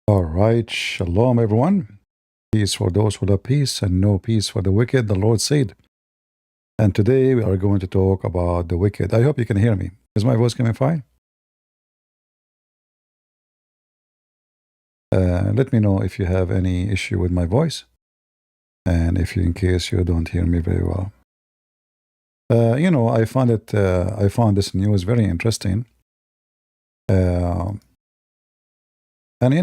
All right, shalom, everyone. Peace for those who love peace and no peace for the wicked, the Lord said. And today we are going to talk about the wicked. I hope you can hear me. Is my voice coming fine? Let me know if you have any issue with my voice, and if you, in case you don't hear me very well. I found this news very interesting. Uh, and I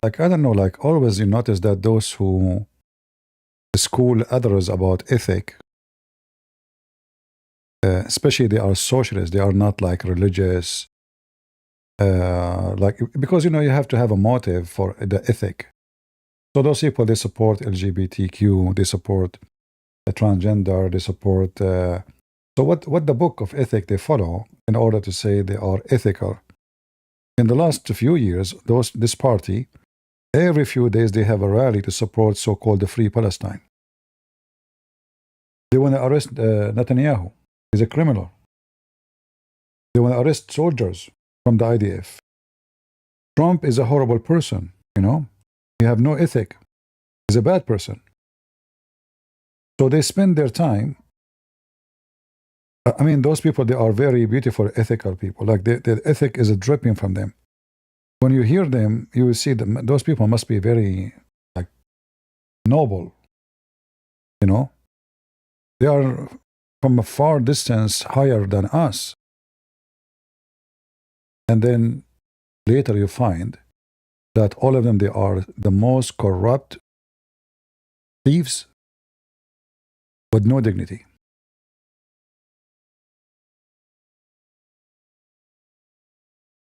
don't know, like always you notice that those who school others about ethic, especially they are socialists, they are not like religious, like because you have to have a motive for the ethic. So those people, they support LGBTQ, they support the transgender, they support. So what the book of ethic they follow in order to say they are ethical? In the last few years, this party, every few days they have a rally to support so-called the Free Palestine. They want to arrest Netanyahu. He's a criminal. They want to arrest soldiers from the IDF. Trump is a horrible person, He have no ethic. He's a bad person. So they spend their time. I mean, those people, they are very beautiful, ethical people. Like the ethic is dripping from them. When you hear them, you will see them. Those people must be very like noble. They are from a far distance higher than us. And then later you find that all of them, they are the most corrupt thieves with no dignity.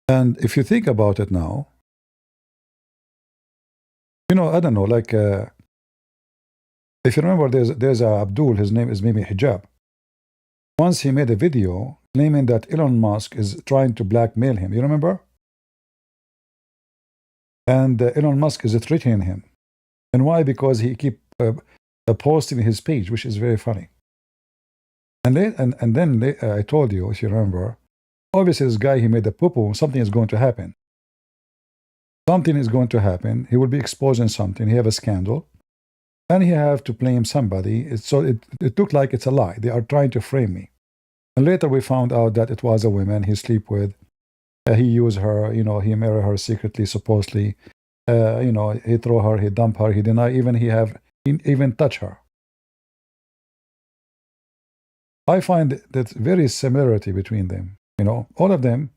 And if you think about it now, I don't know, like, if you remember, there's a Abdul, his name is Mimi Hijab. Once he made a video claiming that Elon Musk is trying to blackmail him. You remember? And Elon Musk is threatening him. And why? Because he keep posting his page, which is very funny. And then I told you, if you remember, obviously this guy, he made a poo-poo. Something is going to happen. Something is going to happen. He will be exposing something. He have a scandal. And he have to blame somebody. So it looked like it's a lie. They are trying to frame me. And later we found out that it was a woman he sleep with. He used her, he married her secretly, supposedly. He throw her, he dump her, he deny he even touch her. I find that very similarity between them. All of them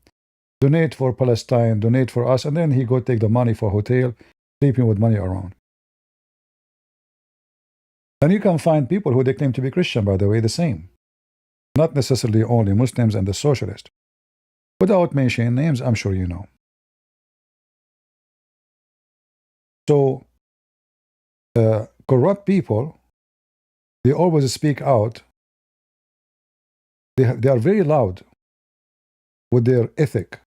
donate for Palestine, donate for us, and then he go take the money for hotel, sleeping with money around. And you can find people who they claim to be Christian, by the way, the same. Not necessarily only Muslims and the socialists. Without mentioning names, I'm sure you know. So, corrupt people, they always speak out. They are very loud with their ethic.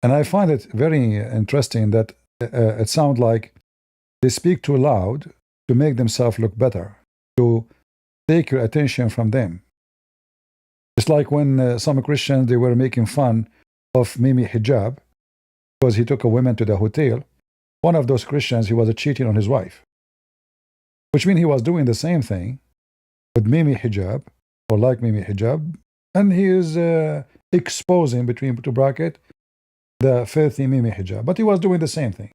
And I find it very interesting that it sounds like they speak too loud to make themselves look better, to take your attention from them. It's like when some Christians, they were making fun of Mimi Hijab because he took a woman to the hotel. One of those Christians, he was cheating on his wife, which means he was doing the same thing with Mimi Hijab, or like Mimi Hijab, and he is exposing, between two brackets, the filthy Mimi Hijab. But he was doing the same thing.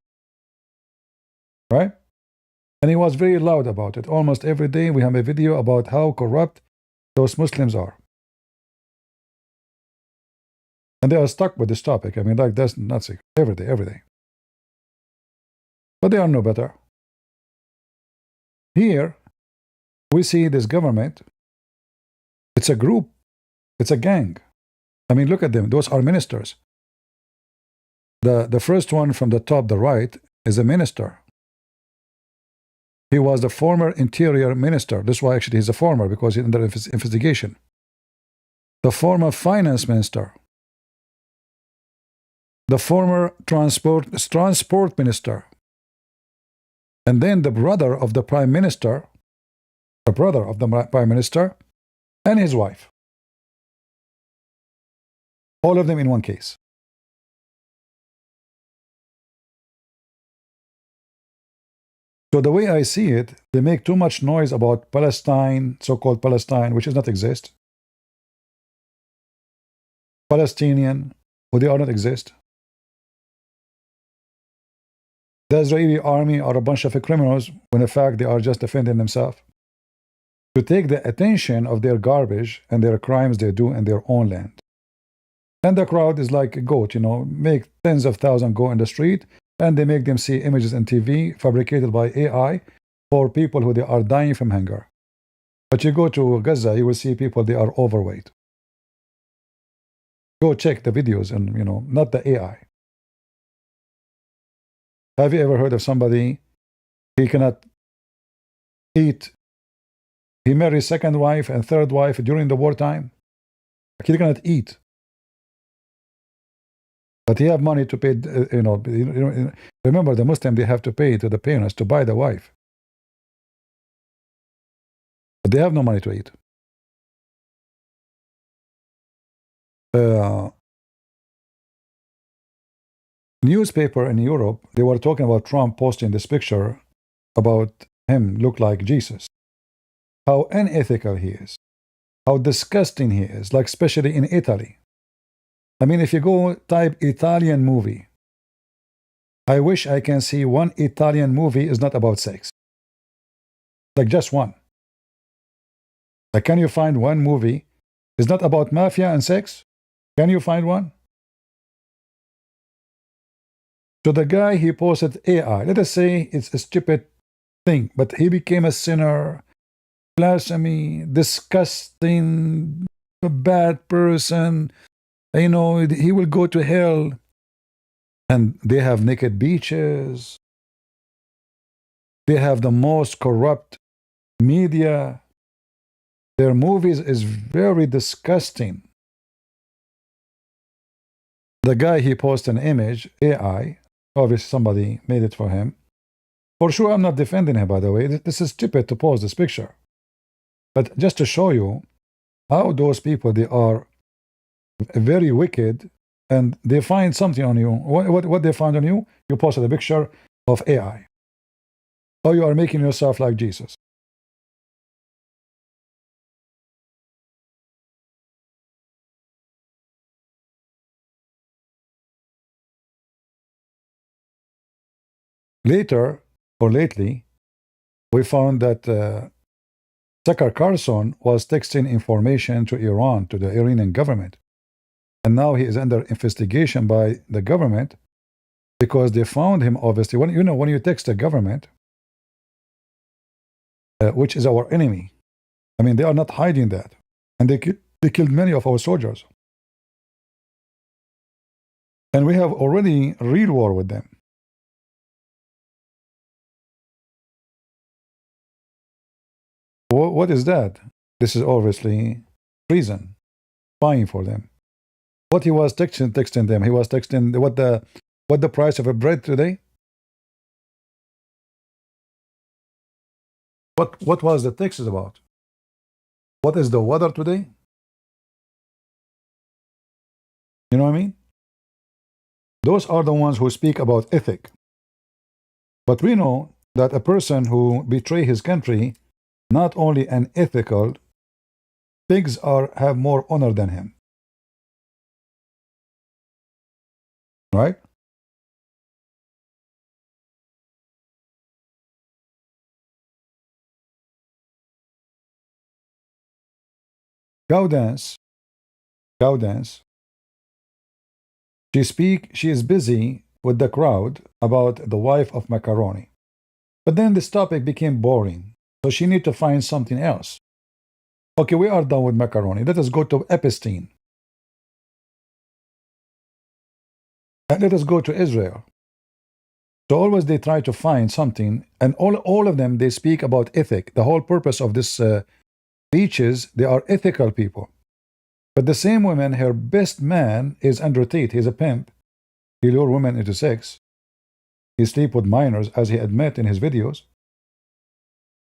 Right? And he was very loud about it. Almost every day we have a video about how corrupt those Muslims are. And they are stuck with this topic. I mean, like, that's not secret. Every day. But they are no better. Here, we see this government. It's a group. It's a gang. I mean, look at them. Those are ministers. The first one from the top, the right, is a minister. He was the former interior minister. That's why actually he's a former, because he's under investigation. The former finance minister. The former transport minister. And then the brother of the prime minister, and his wife. All of them in one case. So the way I see it, they make too much noise about Palestine, so-called Palestine, which does not exist. Palestinian, who they are not exist. The Israeli army are a bunch of criminals when in fact they are just defending themselves. To take the attention of their garbage and their crimes they do in their own land. And the crowd is like a goat, make tens of thousands go in the street, and they make them see images on TV fabricated by AI for people who they are dying from hunger. But you go to Gaza, you will see people, they are overweight. Go check the videos and, not the AI. Have you ever heard of somebody, he cannot eat, he married second wife and third wife during the wartime? He cannot eat. But he have money to pay, remember the Muslim, they have to pay to the parents to buy the wife. But they have no money to eat. Newspaper in Europe, they were talking about Trump posting this picture about him look like Jesus. How unethical he is. How disgusting he is, like especially in Italy. I mean, if you go type Italian movie, I wish I can see one Italian movie is not about sex. Like just one. Like, can you find one movie is not about mafia and sex? Can you find one? So the guy, he posted AI. Let us say it's a stupid thing, but he became a sinner, blasphemy, disgusting, a bad person. He will go to hell. And they have naked beaches. They have the most corrupt media. Their movies is very disgusting. The guy, he posted an image, AI. Obviously, somebody made it for him. For sure, I'm not defending him, by the way. This is stupid to post this picture. But just to show you how those people, they are very wicked, and they find something on you. What they found on you? You posted a picture of AI. How you are making yourself like Jesus. Later, or lately, we found that Tucker Carlson was texting information to Iran, to the Iranian government. And now he is under investigation by the government because they found him, obviously. When you text the government, which is our enemy, I mean, they are not hiding that. And they killed many of our soldiers. And we have already real war with them. What is that? This is obviously treason, spying for them. What he was texting them, he was texting what the price of a bread today? What was the text about? What is the weather today? You know what I mean? Those are the ones who speak about ethic. But we know that a person who betray his country, not only unethical, pigs have more honor than him. Right? Cow dance. She is busy with the crowd about the wife of macaroni. But then this topic became boring. So she need to find something else. Okay, we are done with macaroni. Let us go to Epstein. And let us go to Israel. So always they try to find something, and all of them, they speak about ethic. The whole purpose of this speeches, they are ethical people. But the same woman, her best man is Andrew Tate. He's a pimp. He lure women into sex. He sleep with minors, as he admit in his videos.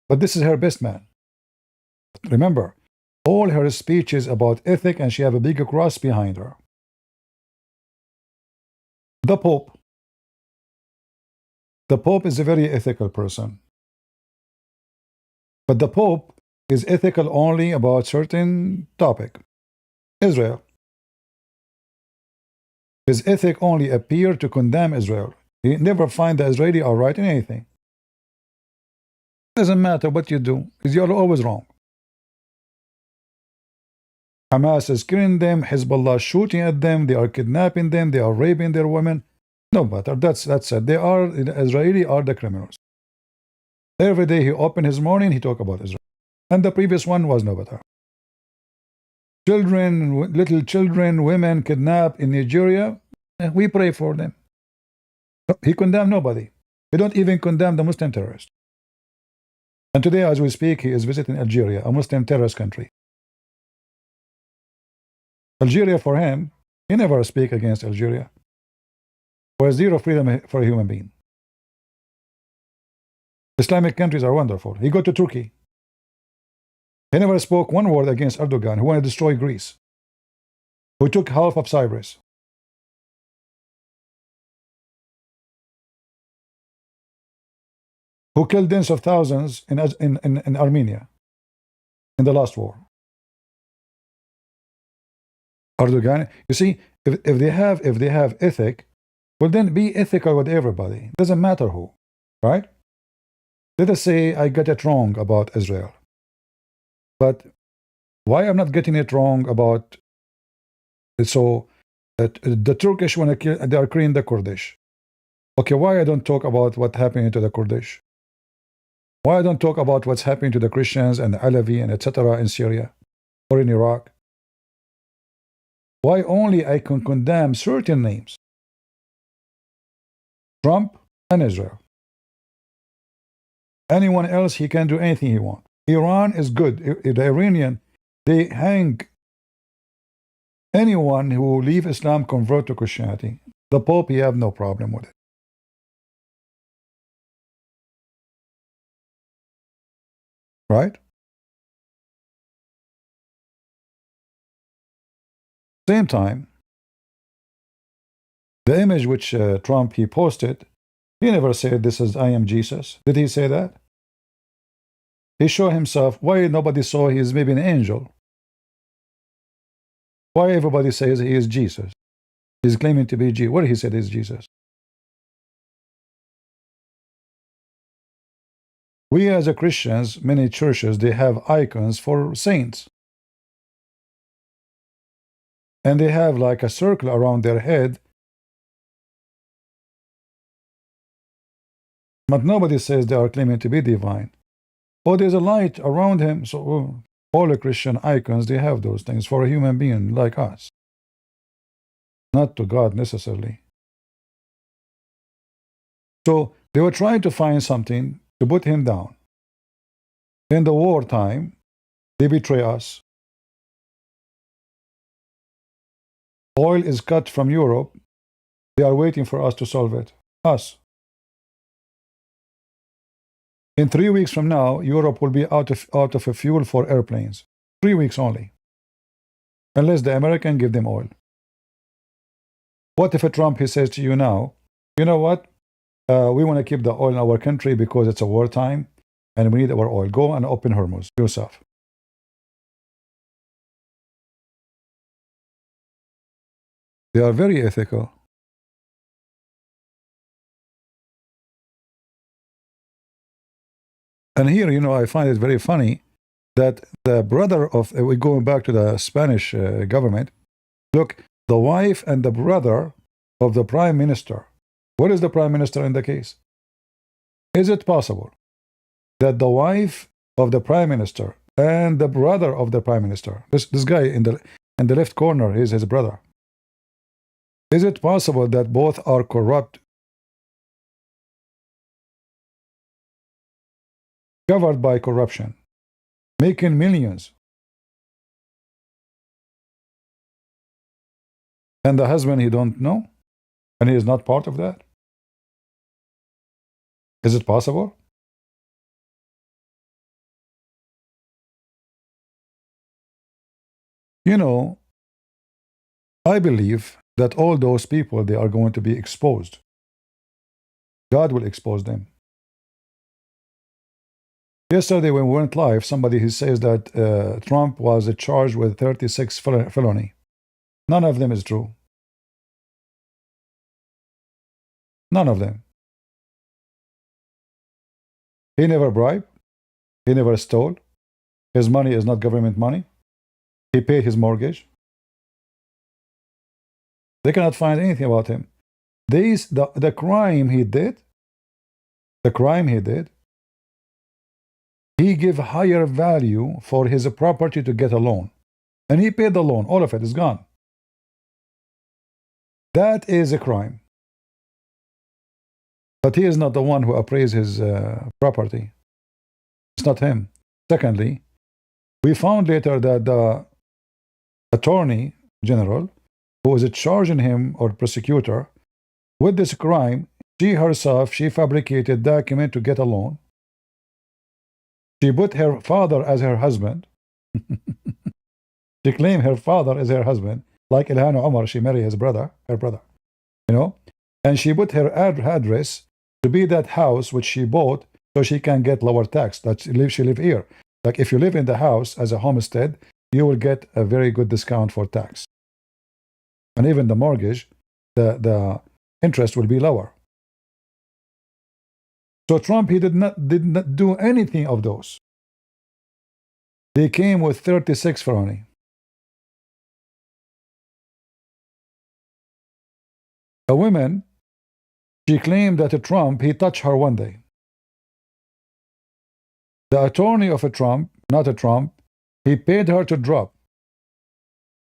But this is her best man. Remember, all her speeches about ethic, and she have a big cross behind her. The Pope. The Pope is a very ethical person. But the Pope is ethical only about certain topic. Israel. His ethic only appear to condemn Israel. He never find the Israeli are right in anything. Doesn't matter what you do, because you're always wrong. Hamas is killing them, Hezbollah shooting at them, they are kidnapping them, they are raping their women. No matter, that's it. They are, Israeli are the criminals. Every day he opened his morning, he talk about Israel. And the previous one was no better. Children, little children, women kidnapped in Nigeria, we pray for them. He condemned nobody. He don't even condemn the Muslim terrorists. And today, as we speak, he is visiting Algeria, a Muslim terrorist country. Algeria, for him, he never speak against Algeria. For zero freedom for a human being. Islamic countries are wonderful. He go to Turkey. He never spoke one word against Erdogan, who wanted to destroy Greece, who took half of Cyprus. Who killed tens of thousands in Armenia in the last war. Erdogan, you see, if they have ethic, well then be ethical with everybody. Doesn't matter who, right? Let us say I got it wrong about Israel. But why I'm not getting it wrong about the Turkish when they are killing the Kurdish. Okay, why I don't talk about what happening to the Kurdish? Why I don't talk about what's happening to the Christians and the Alawi and etc. in Syria or in Iraq? Why only I can condemn certain names? Trump and Israel. Anyone else, he can do anything he wants. Iran is good. The Iranian, they hang anyone who leave Islam, convert to Christianity. The Pope, he have no problem with it. Right? Same time, the image which Trump he posted, he never said this is I am Jesus. Did he say that? He showed himself. Why nobody saw he is maybe an angel? Why everybody says he is Jesus? He's claiming to be Jesus. What he said is Jesus. We as a Christians, many churches, they have icons for saints. And they have like a circle around their head. But nobody says they are claiming to be divine. Oh, there's a light around him. So all the Christian icons, they have those things for a human being like us. Not to God necessarily. So they were trying to find something to put him down. In the wartime, they betray us. Oil is cut from Europe. They are waiting for us to solve it. Us. In 3 weeks from now, Europe will be out of a fuel for airplanes. 3 weeks only. Unless the American give them oil. What if a Trump, he says to you now, you know what? We want to keep the oil in our country because it's a wartime and we need our oil. Go and open Hormuz yourself. They are very ethical. And here, you know, I find it very funny that the brother of, we're going back to the Spanish government. Look, the wife and the brother of the prime minister. What is the prime minister in the case? Is it possible that the wife of the prime minister and the brother of the prime minister, this guy in the left corner is his brother. Is it possible that both are corrupt, covered by corruption, making millions, and the husband he don't know, and he is not part of that? Is it possible? You know, I believe that all those people, they are going to be exposed. God will expose them. Yesterday, when we went live, somebody who says that Trump was charged with 36 felony. None of them is true. None of them. He never bribed. He never stole. His money is not government money. He paid his mortgage. They cannot find anything about him. The crime he did, he gave higher value for his property to get a loan. And he paid the loan. All of it is gone. That is a crime. But he is not the one who appraised his property. It's not him. Secondly, we found later that the attorney general who is charging him, or prosecutor, with this crime, she herself, she fabricated document to get a loan. She put her father as her husband. She claimed her father as her husband, like Ilhan Omar, she married his brother, her brother, you know. And she put her address to be that house which she bought, so she can get lower tax. That she live here. Like if you live in the house as a homestead, you will get a very good discount for tax. And even the mortgage, the interest will be lower. So Trump, he did not do anything of those. They came with 36 felony. A woman, she claimed that Trump, he touched her one day. The attorney of a Trump, not a Trump, he paid her to drop.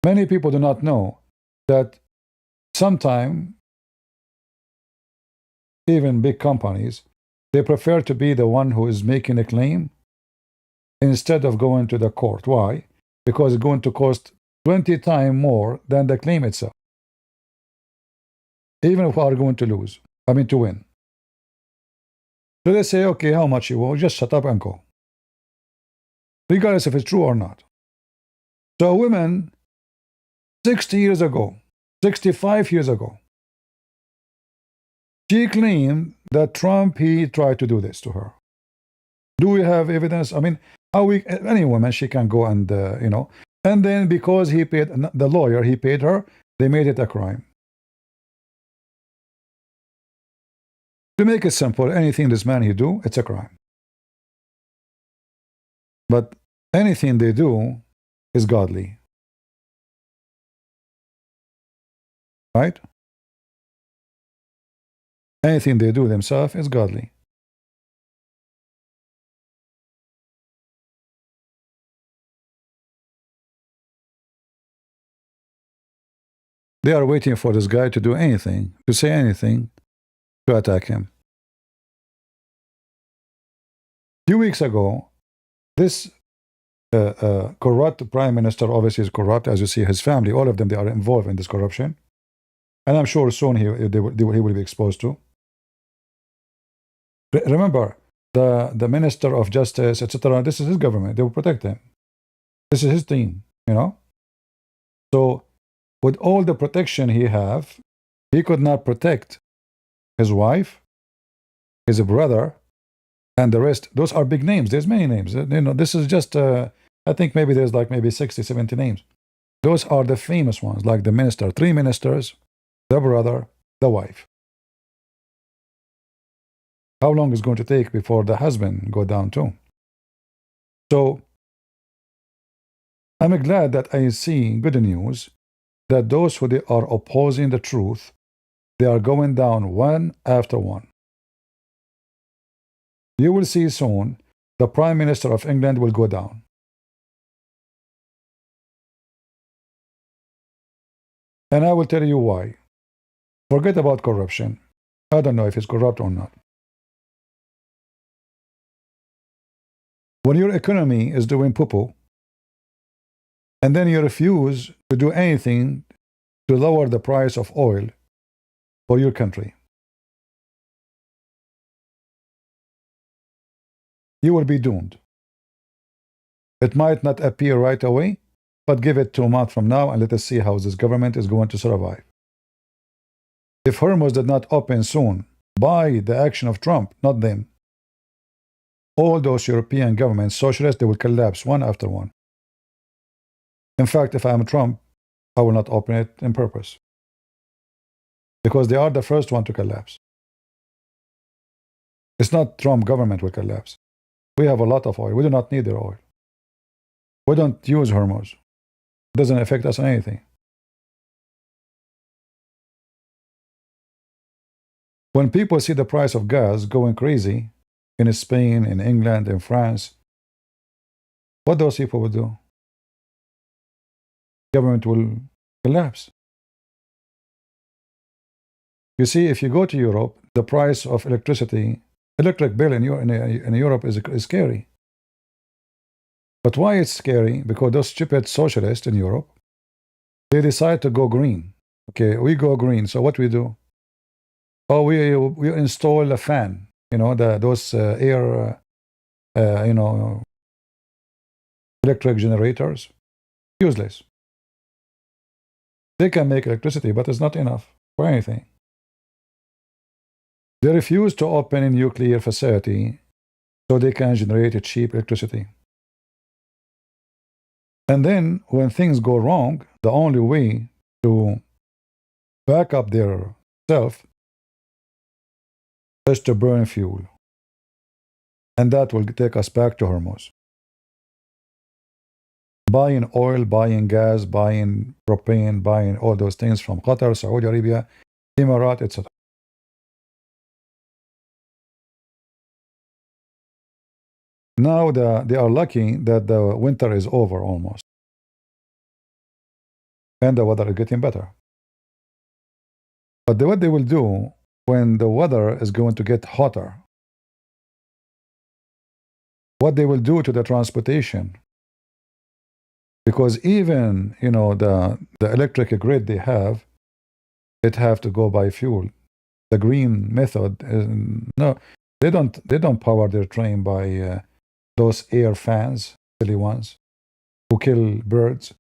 Many people do not know that sometimes, even big companies, they prefer to be the one who is making a claim instead of going to the court. Why? Because it's going to cost 20 times more than the claim itself. Even if we are going to lose, to win. So they say, okay, how much you will? Just shut up and go. Regardless if it's true or not. So a woman, 60 years ago, 65 years ago, she claimed that Trump, he tried to do this to her. Do we have evidence? Any woman, she can go and, and then because he paid, the lawyer, he paid her, they made it a crime. To make it simple, anything this man he do, it's a crime. But anything they do is godly. Right? Anything they do themselves is godly. They are waiting for this guy to do anything, to say anything, to attack him. A few weeks ago, this corrupt prime minister, obviously is corrupt, as you see, his family, all of them, they are involved in this corruption. And I'm sure soon he will be exposed to. Remember, the minister of justice, etc., this is his government. They will protect him. This is his team, So, with all the protection he have, he could not protect his wife, his brother, and the rest. Those are big names. There's many names. This is just, I think maybe there's like maybe 60, 70 names. Those are the famous ones, like the minister, 3 ministers, the brother, the wife. How long is it going to take before the husband go down too? So, I'm glad that I see good news that those who are opposing the truth, they are going down one after one. You will see soon the Prime Minister of England will go down. And I will tell you why. Forget about corruption. I don't know if it's corrupt or not. When your economy is doing poo-poo, and then you refuse to do anything to lower the price of oil for your country, you will be doomed. It might not appear right away, but give it 2 months from now and let us see how this government is going to survive. If Hormuz did not open soon, by the action of Trump, not them, all those European governments, socialists, they will collapse one after one. In fact, if I'm Trump, I will not open it on purpose, because they are the first one to collapse. It's not Trump government will collapse. We have a lot of oil. We do not need their oil. We don't use Hormuz. It doesn't affect us on anything. When people see the price of gas going crazy in Spain, in England, in France, what those people will do? Government will collapse. You see, if you go to Europe, the price of electric bill in Europe is scary. But why it's scary? Because those stupid socialists in Europe, they decide to go green. Okay, we go green. So what we do? Oh, we install a fan. You know, those air, electric generators. Useless. They can make electricity, but it's not enough for anything. They refuse to open a nuclear facility so they can generate cheap electricity. And then when things go wrong, the only way to back up their self is to burn fuel. And that will take us back to Hormuz. Buying oil, buying gas, buying propane, buying all those things from Qatar, Saudi Arabia, Emirates, etc. Now they are lucky that the winter is over almost. And the weather is getting better. But what they will do when the weather is going to get hotter, what they will do to the transportation, because even the electric grid they have, it have to go by fuel. The green method is, no, they don't power their train by those air fans, silly ones, who kill birds.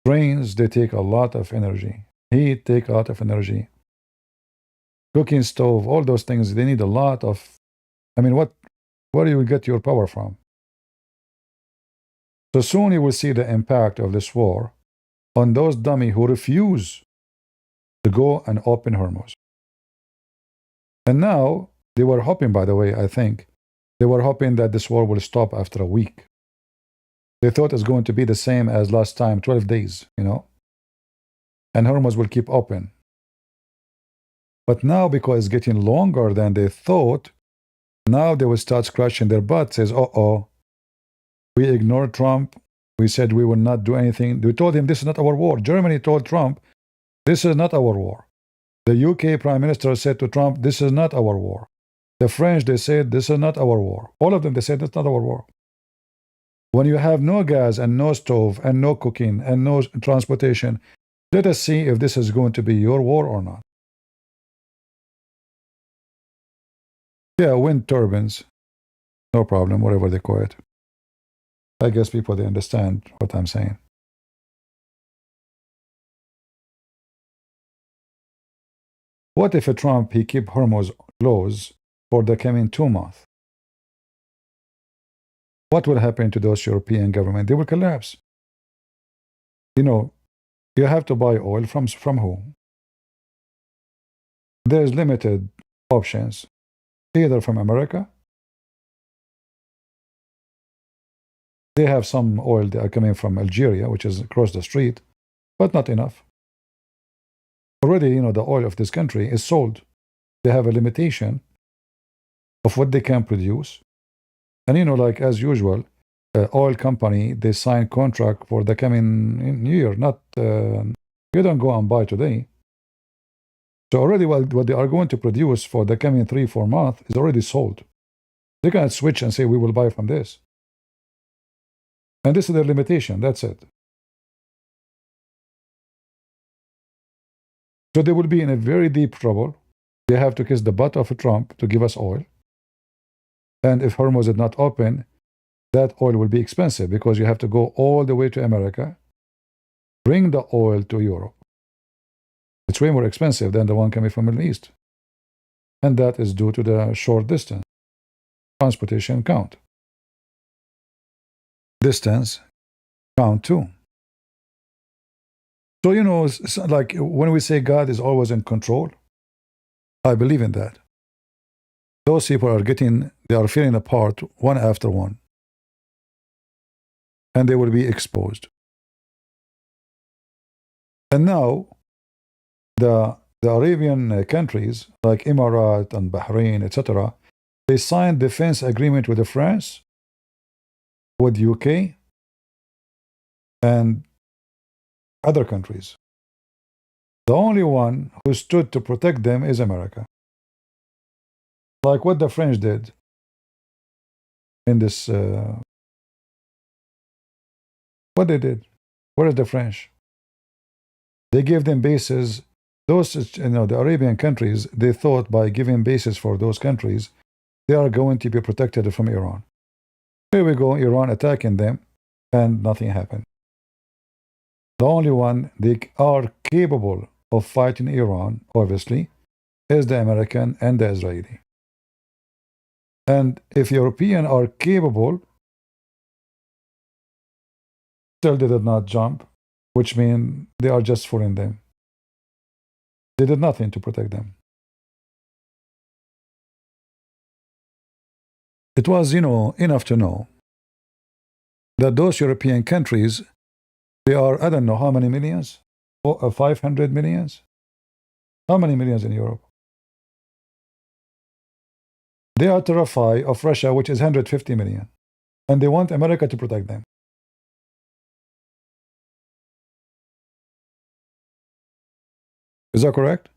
Trains, they take a lot of energy. Heat take a lot of energy. Cooking stove, all those things, they need a lot of, where do you get your power from? So soon you will see the impact of this war on those dummy who refuse to go and open Hormuz. And now, they were hoping, by the way, I think, they were hoping that this war will stop after a week. They thought it's going to be the same as last time, 12 days, and Hormuz will keep open. But now, because it's getting longer than they thought, now they will start scratching their butt, says, uh-oh, we ignored Trump. We said we will not do anything. We told him this is not our war. Germany told Trump, this is not our war. The UK Prime Minister said to Trump, this is not our war. The French, they said, this is not our war. All of them, they said, it's not our war. When you have no gas and no stove and no cooking and no transportation, let us see if this is going to be your war or not. Yeah, wind turbines, no problem, whatever they call it. I guess people, they understand what I'm saying. What if a Trump, he keep Hormuz closed for the coming 2 months? What will happen to those European governments? They will collapse. You have to buy oil from who? There's limited options, either from America. They have some oil that are coming from Algeria, which is across the street, but not enough. Already, the oil of this country is sold. They have a limitation of what they can produce. And like as usual, oil company, they sign contract for the coming year, not, you don't go and buy today. So already what they are going to produce for the coming 3-4 months is already sold. They can switch and say, we will buy from this. And this is their limitation, that's it. So they will be in a very deep trouble. They have to kiss the butt of Trump to give us oil. And if Hormuz is not open, that oil will be expensive because you have to go all the way to America, bring the oil to Europe. It's way more expensive than the one coming from the Middle East. and that is due to the short distance. Transportation count. Distance count too. So, it's like when we say God is always in control, I believe in that. Those people they are feeling apart one after one, and they will be exposed. And now, the Arabian countries like Emirat and Bahrain, etc., they signed defense agreement with France, with UK, and other countries. The only one who stood to protect them is America. Like what the French did in this. What they did? Where is the French? They gave them bases. Those, the Arabian countries, they thought by giving bases for those countries, they are going to be protected from Iran. Here we go, Iran attacking them, and nothing happened. The only one they are capable of fighting Iran, obviously, is the American and the Israeli. And if Europeans are capable, still they did not jump, which means they are just fooling them. They did nothing to protect them. It was, enough to know that those European countries, they are, I don't know how many millions, 500 millions? How many millions in Europe? They are terrified of Russia, which is 150 million, and they want America to protect them. Is that correct?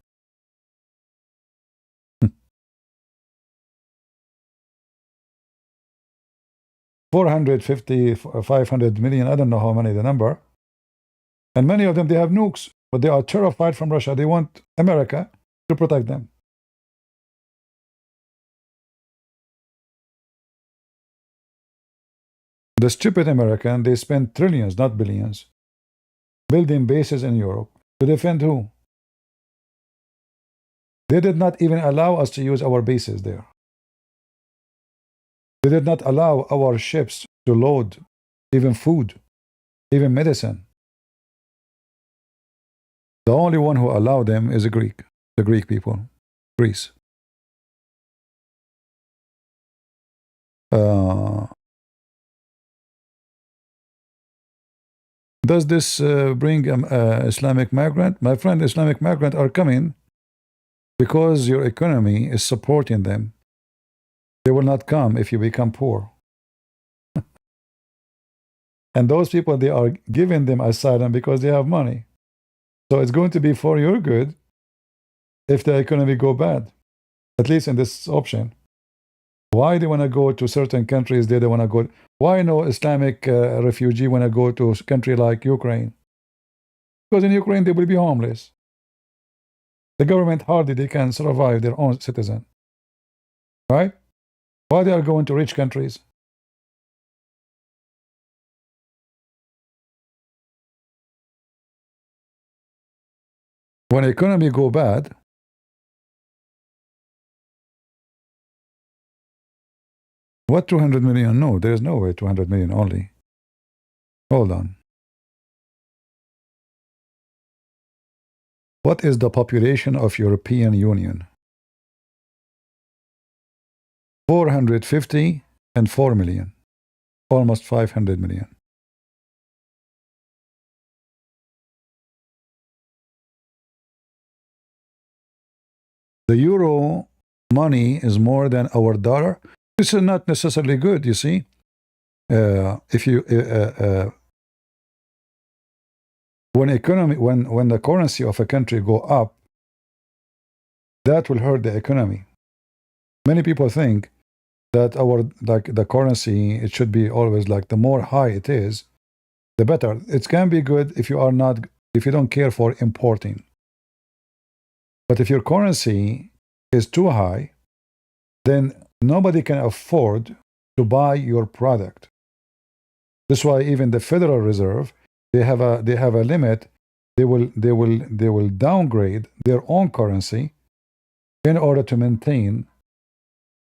450, 500 million, I don't know how many the number. And many of them, they have nukes, but they are terrified from Russia. They want America to protect them. The stupid American, they spend trillions, not billions, building bases in Europe. To defend who? They did not even allow us to use our bases there. They did not allow our ships to load even food, even medicine. The only one who allowed them is the Greek people, Greece. Does this bring Islamic migrant? My friend, Islamic migrant are coming because your economy is supporting them. They will not come if you become poor. And those people, they are giving them asylum because they have money. So it's going to be for your good if the economy go bad, at least in this option. Why they want to go to certain countries they don't want to go? Why no Islamic refugee want to go to a country like Ukraine? Because in Ukraine they will be homeless. The government hardly they can survive their own citizen. Right? Why they are going to rich countries? When the economy go bad, what 200 million? No, there is no way 200 million only. Hold on. What is the population of European Union? 450 and 4 million. Almost 500 million. The euro money is more than our dollar. This is not necessarily good, you see. If you when the currency of a country go up, that will hurt the economy. Many people think that the currency, it should be always like the more high it is, the better. It can be good if you don't care for importing. But if your currency is too high, then nobody can afford to buy your product. That's why even the Federal Reserve, they have a limit. They will downgrade their own currency in order to maintain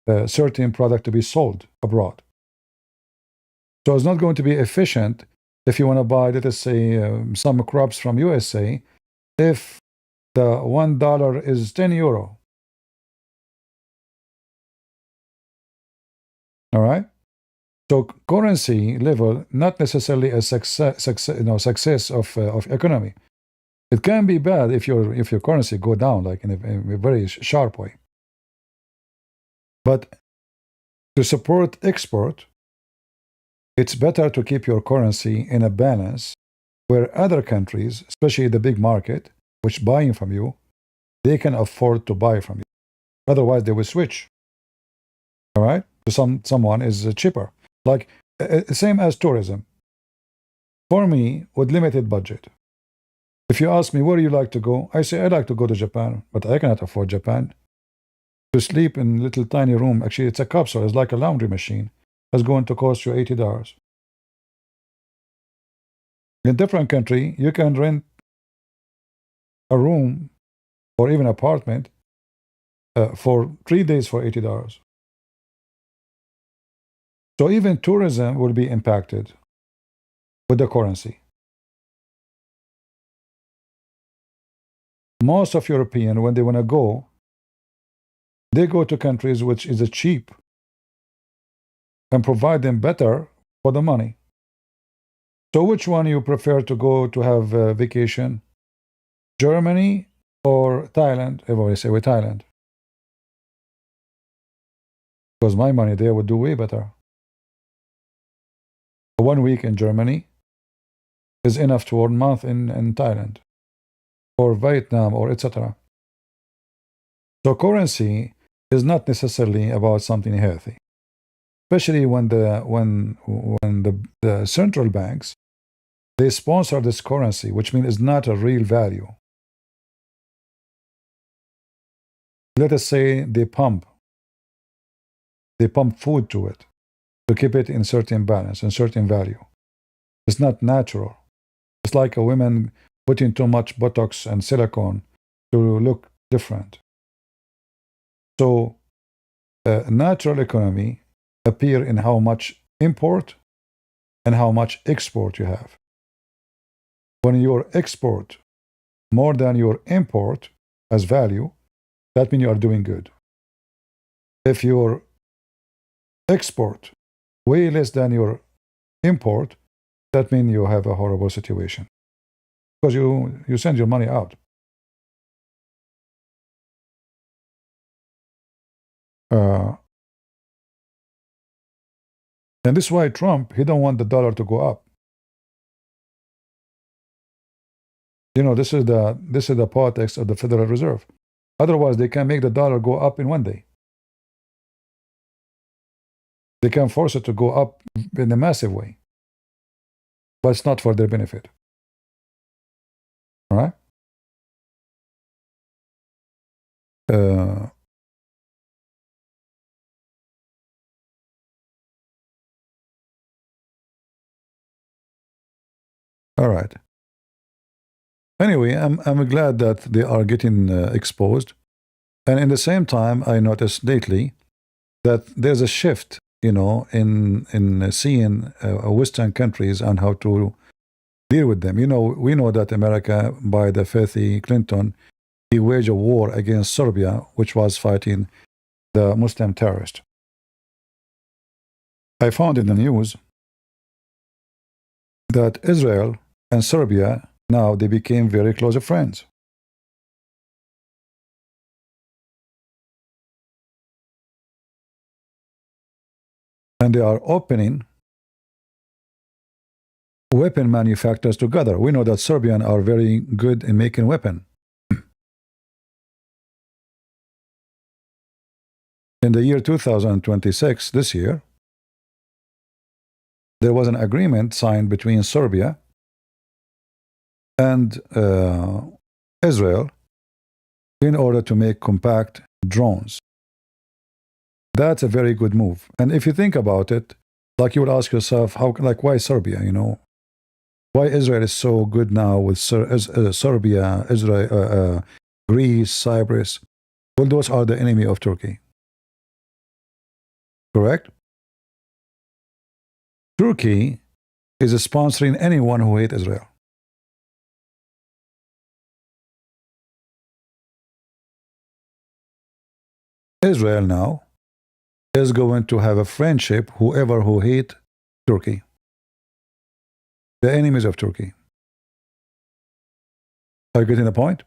a certain product to be sold abroad. So it's not going to be efficient if you want to buy, let us say, some crops from USA, if the $1 is 10 euro. All right? So currency level, not necessarily a success of economy. It can be bad if your currency go down, like in a very sharp way. But to support export, it's better to keep your currency in a balance where other countries, especially the big market, which buying from you, they can afford to buy from you. Otherwise, they will switch. All right, to someone is cheaper. Like same as tourism. For me, with limited budget, if you ask me where you like to go, I say I like to go to Japan, but I cannot afford Japan. To sleep in a little tiny room, actually it's a capsule, it's like a laundry machine, it's going to cost you $80. In a different country, you can rent a room or even apartment for 3 days for $80. So even tourism will be impacted with the currency. Most of Europeans, when they want to go, they go to countries which is cheap and provide them better for the money. So which one you prefer to go to have a vacation? Germany or Thailand? Everybody say with Thailand. Because my money there would do way better. 1 week in Germany is enough to earn a month in Thailand or Vietnam or etc. So currency is not necessarily about something healthy, especially when the central banks, they sponsor this currency, which means it's not a real value. Let us say they pump food to it to keep it in certain balance and certain value. It's not natural. It's like a woman putting too much Botox and silicone to look different. So natural economy appear in how much import and how much export you have. When your export more than your import as value, that means you are doing good. If your export way less than your import, that means you have a horrible situation because you send your money out. And this is why Trump, he don't want the dollar to go up. You know, this is the politics of the Federal Reserve. Otherwise, they can make the dollar go up in 1 day. They can force it to go up in a massive way. But it's not for their benefit. All right? All right. Anyway, I'm glad that they are getting exposed. And in the same time, I noticed lately that there's a shift, you know, in seeing Western countries and how to deal with them. You know, we know that America, by the filthy Clinton, he waged a war against Serbia, which was fighting the Muslim terrorist. I found in the news that Israel and Serbia, now they became very close friends. And they are opening weapon manufacturers together. We know that Serbians are very good in making weapons. In the year 2026, this year, there was an agreement signed between Serbia and Israel in order to make compact drones. That's a very good move. And if you think about it, like you would ask yourself, why Serbia, you know? Why Israel is so good now with Serbia, Israel, Greece, Cyprus? All those are the enemy of Turkey. Correct? Turkey is sponsoring anyone who hates Israel. Israel now is going to have a friendship whoever who hate Turkey. The enemies of Turkey. Are you getting the point?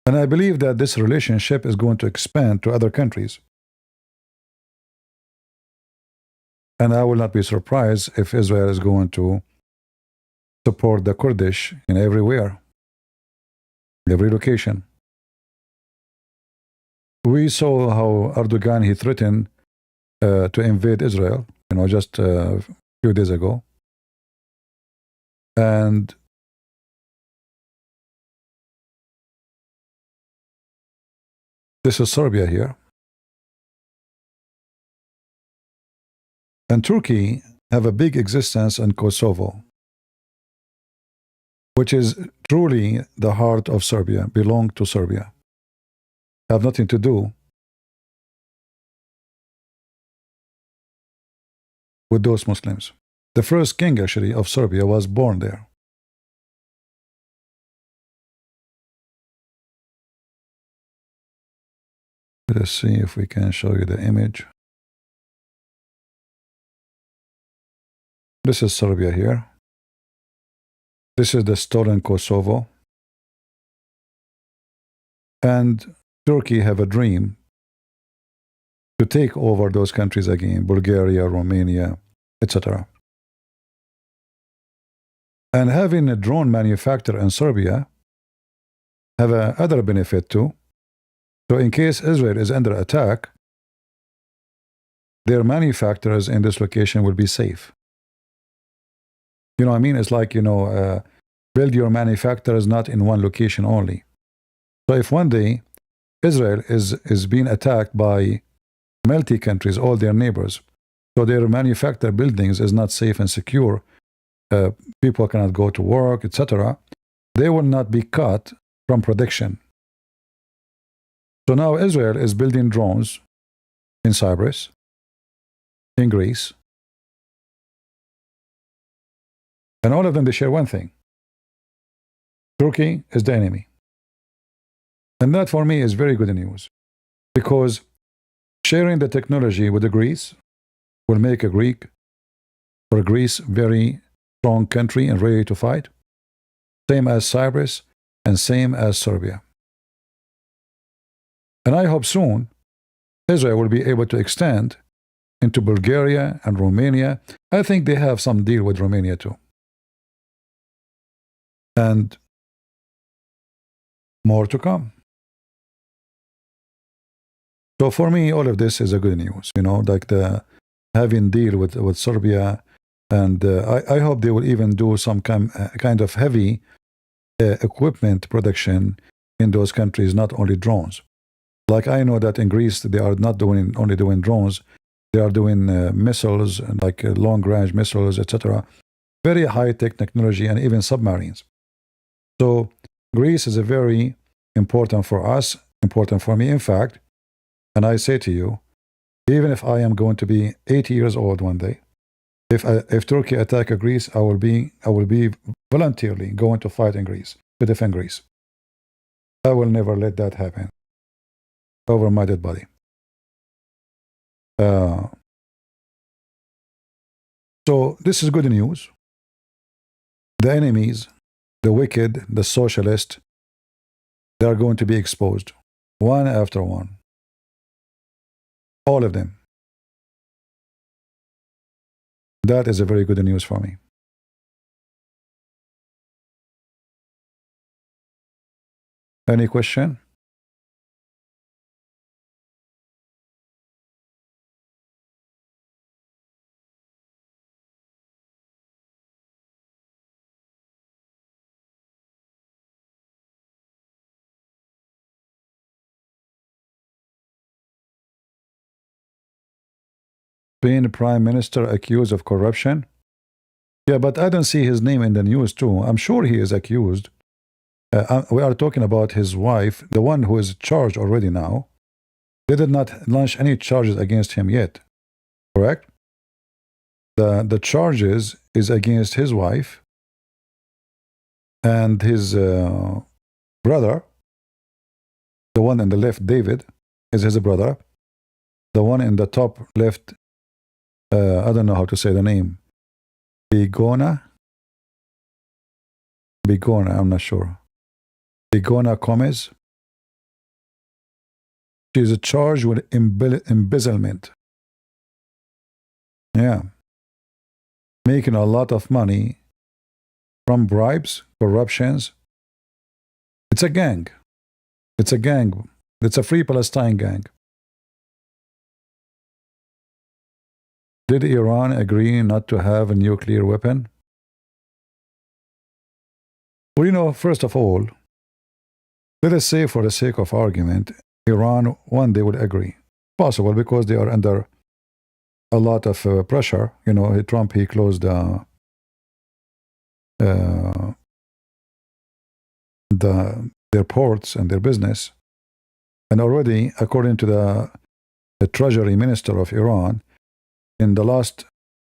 And I believe that this relationship is going to expand to other countries. And I will not be surprised if Israel is going to support the Kurdish in everywhere, every location. We saw how Erdogan, he threatened to invade Israel, just a few days ago. And this is Serbia here. And Turkey have a big existence in Kosovo, which is truly the heart of Serbia, belong to Serbia. Have nothing to do with those Muslims. The first king, actually, of Serbia was born there. Let us see if we can show you the image. This is Serbia here. This is the stolen Kosovo. And Turkey have a dream to take over those countries again, Bulgaria, Romania, etc. And having a drone manufacturer in Serbia have another benefit too. So in case Israel is under attack, their manufacturers in this location will be safe. You know what I mean? It's like, build your manufacturers not in one location only. So if one day Israel is being attacked by multi-countries, all their neighbors, so their manufactured buildings is not safe and secure, people cannot go to work, etc., they will not be cut from production. So now Israel is building drones in Cyprus, in Greece, and all of them, they share one thing. Turkey is the enemy. And that for me is very good news, because sharing the technology with the Greece will make a Greece very strong country and ready to fight, same as Cyprus and same as Serbia. And I hope soon Israel will be able to extend into Bulgaria and Romania. I think they have some deal with Romania too. And more to come. So for me, all of this is a good news, like the having deal with Serbia. And I hope they will even do some kind of heavy equipment production in those countries, not only drones. Like I know that in Greece, they are not only doing drones, they are doing missiles, like long-range missiles, etc. Very high-tech technology, and even submarines. So Greece is a very important for us, important for me. In fact, and I say to you, even if I am going to be 80 years old one day, if Turkey attack Greece, I will be voluntarily going to fight in Greece, to defend Greece. I will never let that happen over my dead body. So this is good news. The enemies, the wicked, the socialist, they are going to be exposed, one after one. All of them. That is a very good news for me. Any question? Being prime minister accused of corruption? Yeah, but I don't see his name in the news too. I'm sure he is accused. We are talking about his wife, the one who is charged already now. They did not launch any charges against him yet, correct? The charges is against his wife and his brother. The one in the left, David, is his brother. The one in the top left, I don't know how to say the name. Bigona, I'm not sure. Bigona Gomez. She is charged with embezzlement. Yeah. Making a lot of money from bribes, corruptions. It's a gang. It's a gang. It's a Free Palestine gang. Did Iran agree not to have a nuclear weapon? Well, you know, first of all, let us say for the sake of argument, Iran one day would agree. Possible because they are under a lot of pressure. You know, Trump, he closed their ports and their business. And already, according to the Treasury Minister of Iran, in the last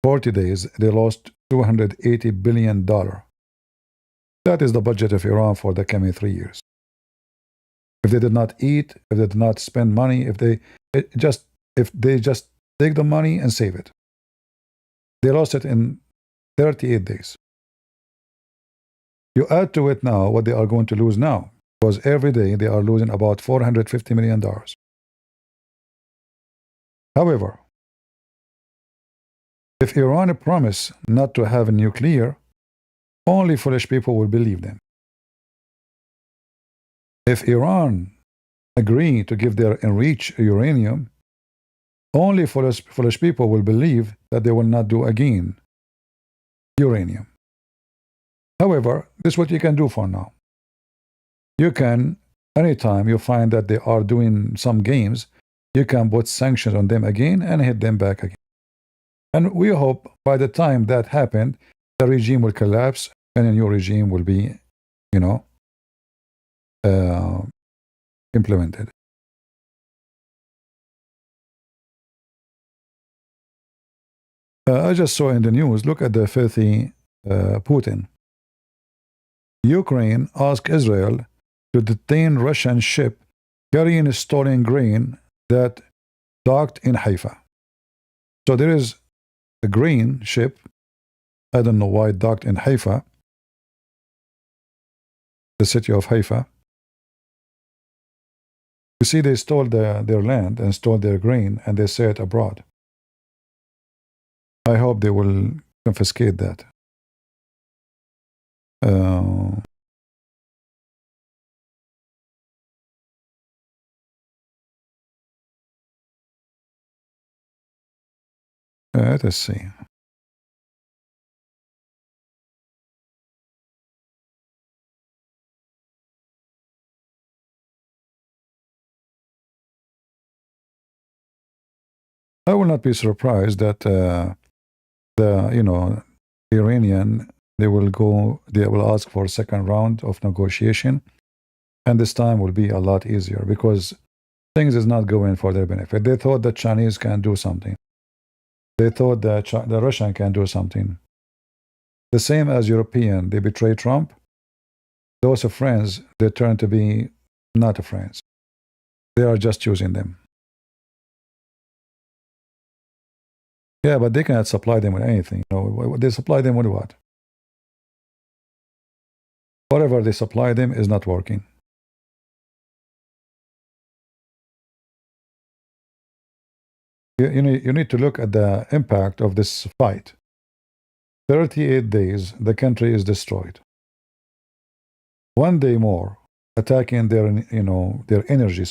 40 days, they lost $280 billion. That is the budget of Iran for the coming 3 years. If they did not eat, if they did not spend money, if they just take the money and save it. They lost it in 38 days. You add to it now what they are going to lose now, because every day they are losing about $450 million. However, if Iran promise not to have a nuclear, only foolish people will believe them. If Iran agree to give their enriched uranium, only foolish people will believe that they will not do again uranium. However, this is what you can do for now. You can, anytime you find that they are doing some games, you can put sanctions on them again and hit them back again. And we hope by the time that happened, the regime will collapse and a new regime will be, implemented. I just saw in the news, look at the filthy Putin. Ukraine asked Israel to detain Russian ship carrying stolen grain that docked in Haifa. So there is a grain ship, I don't know why it docked in Haifa, the city of Haifa. You see, they stole their land and stole their grain, and they sell it abroad. I hope they will confiscate that. Let us see. I will not be surprised that Iranian, they will ask for a second round of negotiation, and this time will be a lot easier because things is not going for their benefit. They thought the Chinese can do something. They thought that the Russian can do something. The same as European, they betray Trump. Those are friends, they turn to be not friends. They are just using them. Yeah, but they cannot supply them with anything. They supply them with what? Whatever they supply them is not working. You need to look at the impact of this fight. 38 days, the country is destroyed. 1 day more, attacking their energy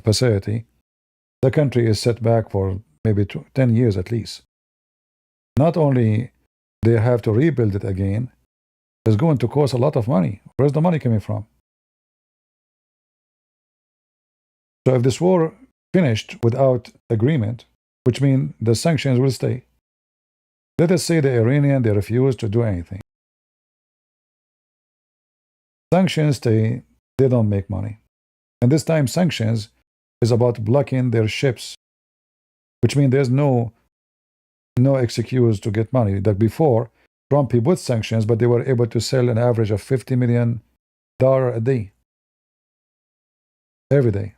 facility, the country is set back for maybe 10 years at least. Not only they have to rebuild it again, it's going to cost a lot of money. Where's the money coming from? So if this war finished without agreement, which means the sanctions will stay. Let us say the Iranian, they refuse to do anything. Sanctions, they don't make money. And this time sanctions is about blocking their ships, which means there's no excuse to get money. Like before, Trump, he put sanctions, but they were able to sell an average of $50 million a day, every day.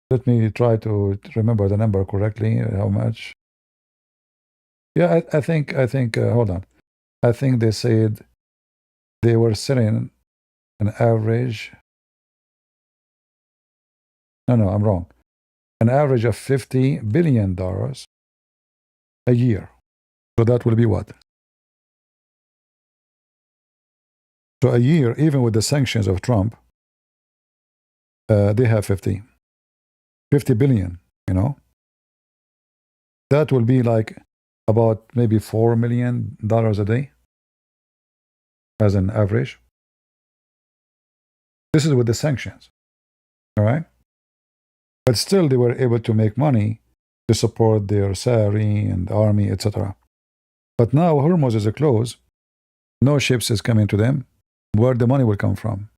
Let me try to remember the number correctly. How much? Yeah, I think. Hold on. I think they said they were selling an average. No, I'm wrong. An average of $50 billion a year. So that will be what? So a year, even with the sanctions of Trump, they have 50 billion, you know? That will be like about maybe $4 million a day as an average. This is with the sanctions, all right? But still, they were able to make money to support their salary and army, etc. But now Hormuz is closed. No ships is coming to them. Where the money will come from?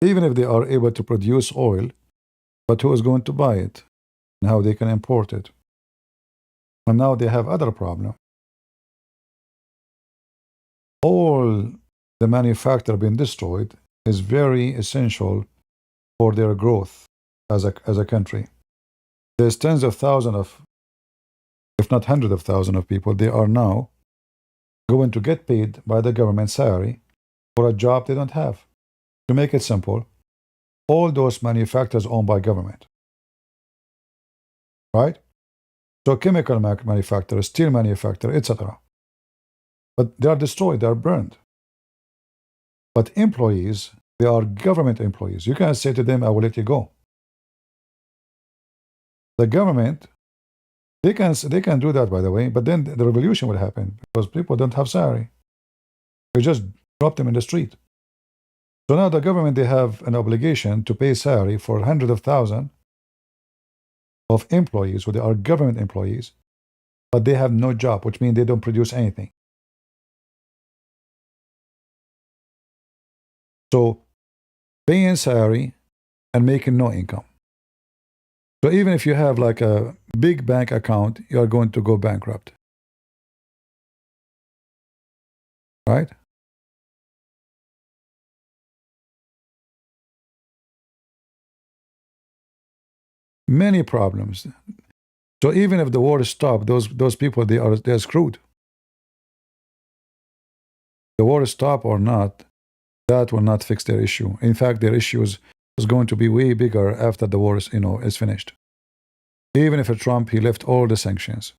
Even if they are able to produce oil, but who is going to buy it? And how they can import it? And now they have other problem. All the manufacturer being destroyed is very essential for their growth as a country. There's tens of thousands of, if not hundreds of thousands of people, they are now going to get paid by the government salary for a job they don't have. To make it simple, all those manufacturers owned by government, right? So chemical manufacturers, steel manufacturers, etc. But they are destroyed, they are burned. But employees, they are government employees. You can't say to them, I will let you go. The government, they can do that, by the way, but then the revolution will happen because people don't have salary. They just drop them in the street. So now the government, they have an obligation to pay salary for hundreds of thousands of employees who they are government employees, but they have no job, which means they don't produce anything. So paying salary and making no income. So even if you have like a big bank account, you are going to go bankrupt. Right? Many problems. So even if the war stopped, those people, they're screwed. The war stop or not, that will not fix their issue. In fact, their issue is going to be way bigger after the war is finished. Even if Trump, he left all the sanctions.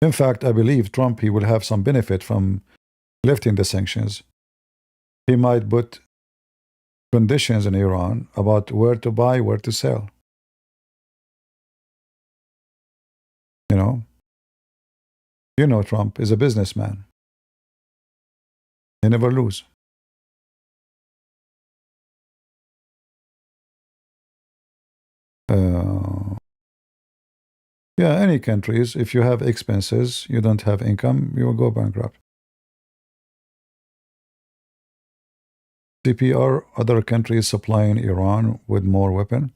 In fact, I believe Trump, he will have some benefit from lifting the sanctions. He might put conditions in Iran about where to buy, where to sell. You know Trump is a businessman. He never lose. Yeah, any countries, if you have expenses, you don't have income, you will go bankrupt. CPR, other countries supplying Iran with more weapon.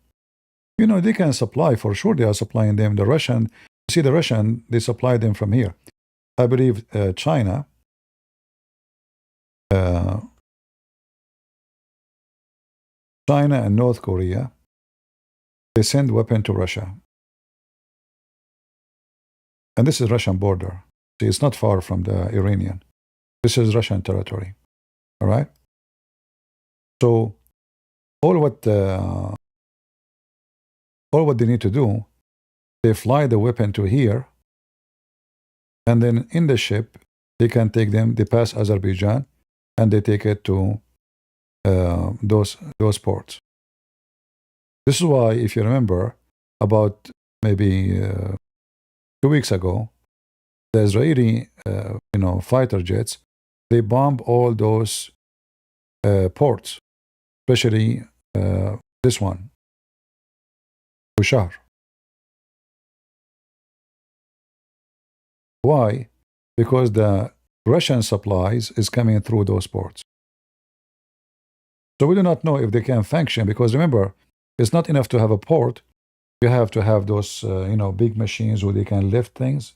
They can supply, for sure they are supplying them. The Russian, they supply them from here. I believe China, and North Korea, they send weapon to Russia. And this is Russian border. See, it's not far from the Iranian. This is Russian territory. All right? So all what they need to do, they fly the weapon to here, and then in the ship, they can take them, they pass Azerbaijan, and they take it to those ports. This is why, if you remember, about maybe 2 weeks ago, the Israeli, fighter jets, they bomb all those ports, especially this one, Bushar. Why? Because the Russian supplies is coming through those ports. So we do not know if they can function, because remember, it's not enough to have a port. You have to have those, big machines where they can lift things.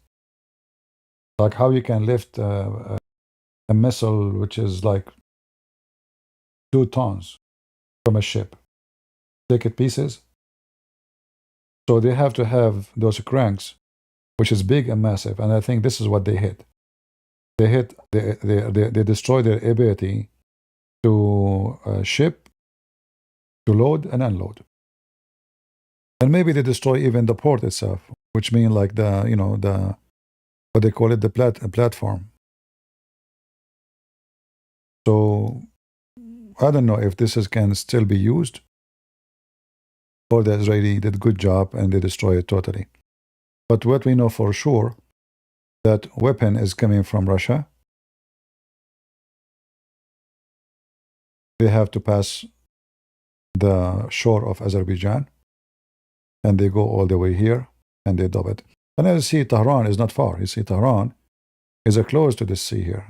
Like how you can lift a missile which is like 2 tons from a ship, take it pieces. So they have to have those cranks, which is big and massive. And I think this is what they hit. They destroy their ability to ship, to load and unload. And maybe they destroy even the port itself, which means like the what they call it, the platform. So I don't know if this can still be used, or the Israeli did a good job and they destroy it totally. But what we know for sure, that weapon is coming from Russia. They have to pass the shore of Azerbaijan, and they go all the way here, and they dub it. And as you see, Tehran is not far. You see, Tehran is close to the sea here.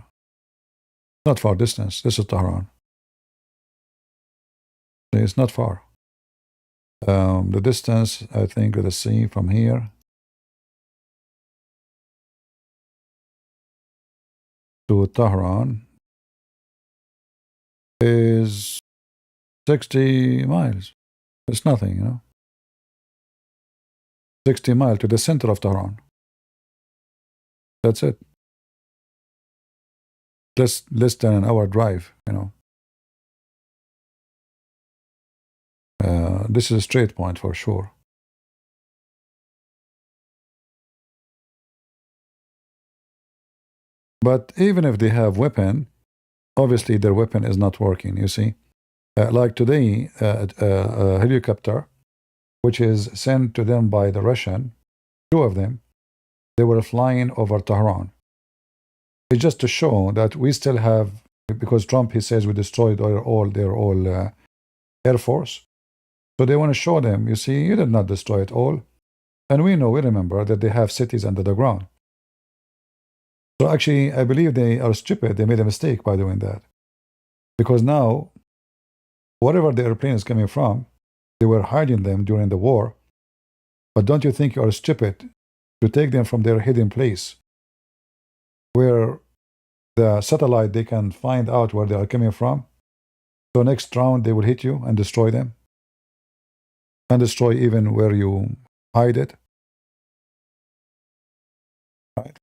Not far distance. This is Tehran. It's not far. The distance, I think, of the sea from here to Tehran is 60 miles. It's nothing, 60 miles to the center of Tehran. That's it. Less than an hour drive, This is a straight point for sure. But even if they have weapon, obviously their weapon is not working, you see. Like today, a helicopter, which is sent to them by the Russian, 2 of them, they were flying over Tehran. It's just to show that we still have, because Trump, he says we destroyed their Air Force. So they want to show them, you see, you did not destroy it all. And we remember that they have cities under the ground. So actually, I believe they are stupid. They made a mistake by doing that. Because now, wherever the airplane is coming from, they were hiding them during the war. But don't you think you are stupid to take them from their hidden place, where the satellite, they can find out where they are coming from? So next round, they will hit you and destroy them. And destroy even where you hide it. Right?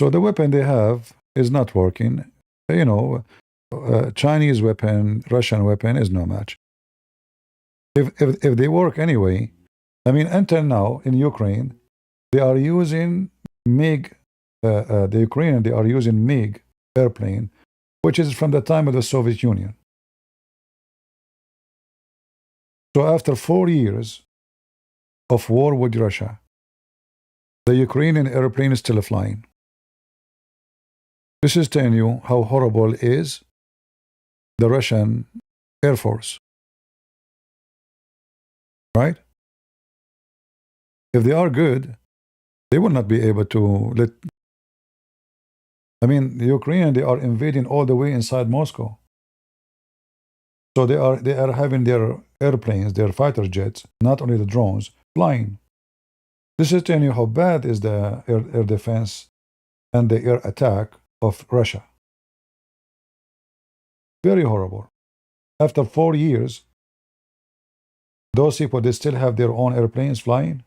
So the weapon they have is not working. Chinese weapon, Russian weapon is no match. If they work anyway, I mean, until now in Ukraine, they are using MiG. The Ukrainian, they are using MiG airplane, which is from the time of the Soviet Union. So after 4 years of war with Russia, the Ukrainian airplane is still flying. This is telling you how horrible is the Russian Air Force. Right? If they are good, they will not be able to let. I mean, the Ukrainians, they are invading all the way inside Moscow. So they are having their airplanes, their fighter jets, not only the drones, flying. This is telling you how bad is the air defense and the air attack of Russia. Very horrible. After 4 years, those people, they still have their own airplanes flying.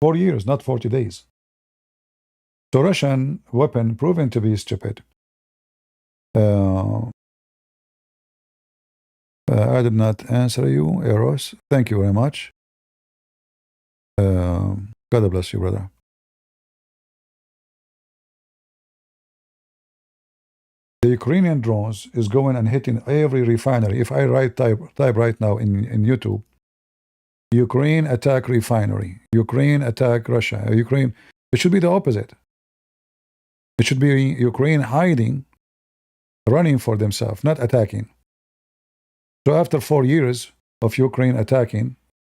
4 years, not 40 days. So Russian weapon proven to be stupid. I did not answer you, Eros. Thank you very much. God bless you, brother. The Ukrainian drones is going and hitting every refinery. If I type right now in YouTube, Ukraine attack refinery, Ukraine attack Russia, Ukraine, it should be the opposite. It should be Ukraine hiding, running for themselves, not attacking. So after 4 years of Ukraine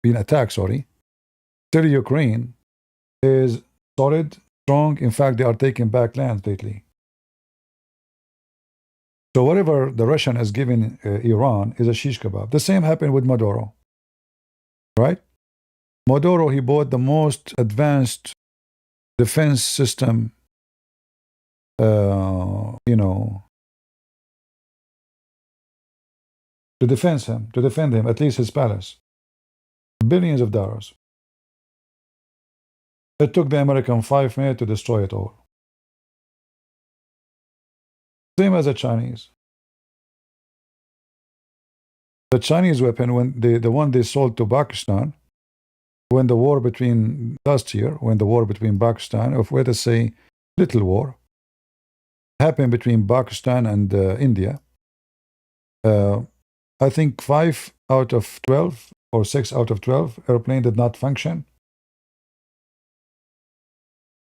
being attacked, still Ukraine is solid, strong. In fact, they are taking back land lately. So whatever the Russian has given Iran is a shish kebab. The same happened with Maduro, right? Maduro, he bought the most advanced defense system, to defend him, at least his palace. Billions of dollars. It took the American 5 minutes to destroy it all. Same as the Chinese. The Chinese weapon, when the one they sold to Pakistan, when the war between last year, when the war between Pakistan, or let us say little war, happened between Pakistan and India, I think 5 out of 12 or 6 out of 12 airplane did not function.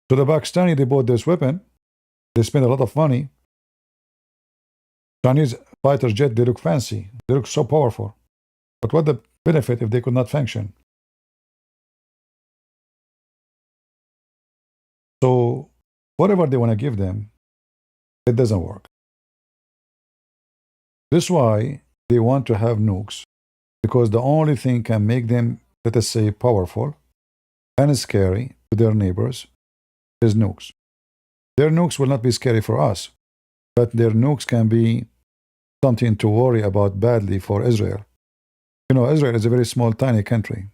So the Pakistani, they bought this weapon. They spent a lot of money. Chinese fighter jet, they look fancy. They look so powerful. But what the benefit if they could not function? So whatever they want to give them, it doesn't work. This is why they want to have nukes, because the only thing can make them, let us say, powerful and scary to their neighbors is nukes. Their nukes will not be scary for us, but their nukes can be something to worry about badly for Israel. Israel is a very small, tiny country.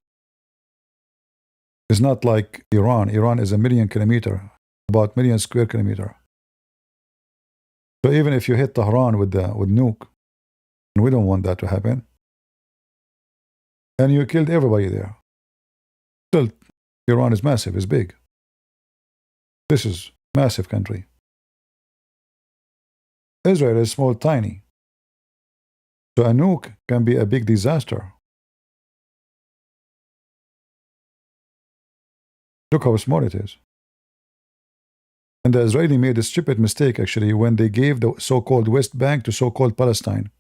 It's not like Iran. Iran is 1 million kilometers, about 1 million square kilometers. So even if you hit Tehran with nuke, and we don't want that to happen, and you killed everybody there, still Iran is massive, it's big. This is a massive country. Israel is small, tiny. So a nuke can be a big disaster. Look how small it is. And the Israeli made a stupid mistake, actually, when they gave the so-called West Bank to so-called Palestine.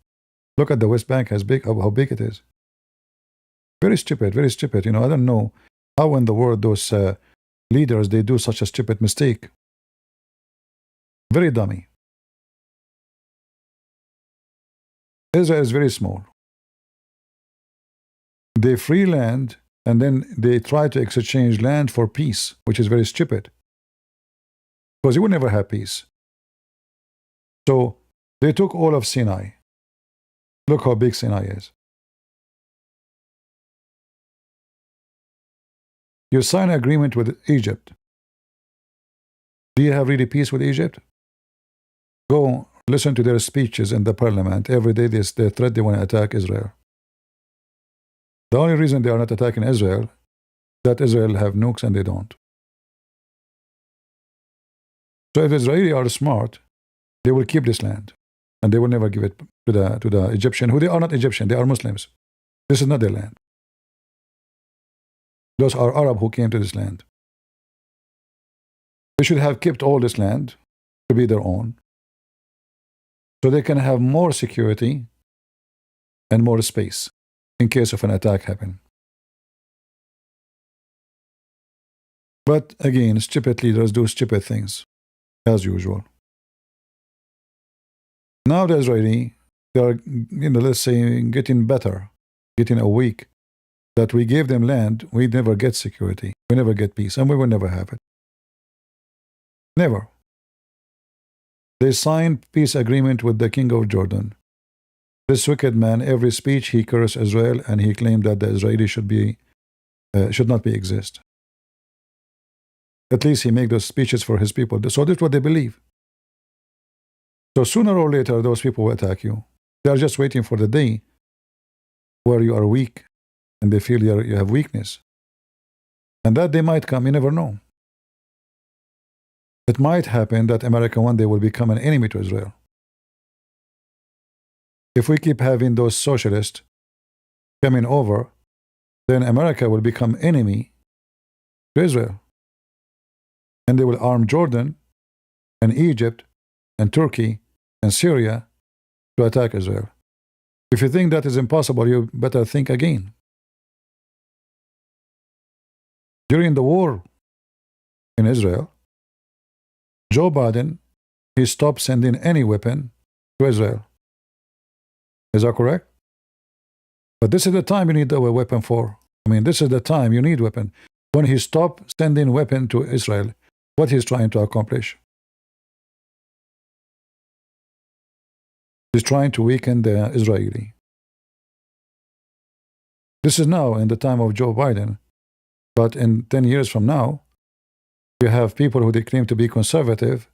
Look at the West Bank, how big it is. Very stupid, very stupid. I don't know how in the world those leaders, they do such a stupid mistake. Very dummy. Israel is very small. They free land, and then they try to exchange land for peace, which is very stupid. Because you will never have peace. So they took all of Sinai. Look how big Sinai is. You sign an agreement with Egypt. Do you have really peace with Egypt? Go listen to their speeches in the parliament. Every day they threat they want to attack Israel. The only reason they are not attacking Israel is that Israel have nukes and they don't. So if Israelis are smart, they will keep this land. And they will never give it to the Egyptian, who they are not Egyptian, they are Muslims. This is not their land. Those are Arab who came to this land. They should have kept all this land to be their own, so they can have more security and more space in case of an attack happen. But again, stupid leaders do stupid things, as usual. Now the Israeli, they are, let's say, getting better, getting awake, that we gave them land, we never get security, we never get peace, and we will never have it. Never. They signed peace agreement with the king of Jordan. This wicked man, every speech he cursed Israel, and he claimed that the Israeli should not be exist. At least he make those speeches for his people. So that's what they believe. So sooner or later, those people will attack you. They are just waiting for the day where you are weak and they feel you have weakness. And that day might come, you never know. It might happen that America one day will become an enemy to Israel. If we keep having those socialists coming over, then America will become enemy to Israel. And they will arm Jordan and Egypt and Turkey and Syria to attack Israel. If you think that is impossible, you better think again. During the war in Israel, Joe Biden, he stopped sending any weapon to Israel. Is that correct? But this is the time you need a weapon for. I mean, this is the time you need weapon. When he stopped sending weapon to Israel, what he's trying to accomplish? He's trying to weaken the Israeli. This is now in the time of Joe Biden. But in 10 years from now, you have people who they claim to be conservative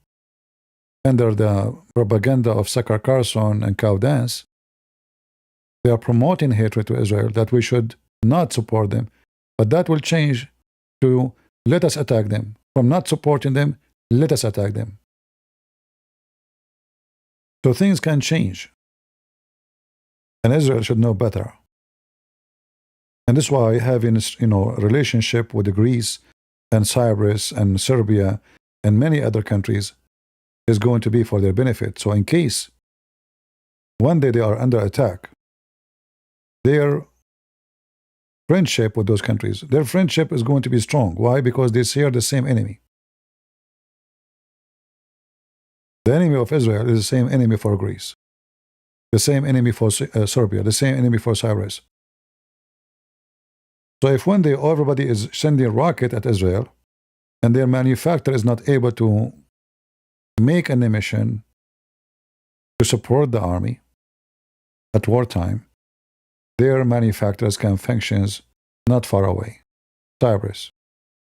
under the propaganda of Tucker Carlson and Cow Dance. They are promoting hatred to Israel, that we should not support them. But that will change to let us attack them. From not supporting them, let us attack them. So things can change. And Israel should know better. And this is why having a relationship with Greece and Cyprus and Serbia and many other countries is going to be for their benefit. So in case one day they are under attack, their friendship with those countries, their friendship is going to be strong. Why? Because they share the same enemy. The enemy of Israel is the same enemy for Greece, the same enemy for Serbia, the same enemy for Cyprus. So if one day everybody is sending a rocket at Israel and their manufacturer is not able to make an emission to support the army at wartime, their manufacturers can function not far away. Cyprus,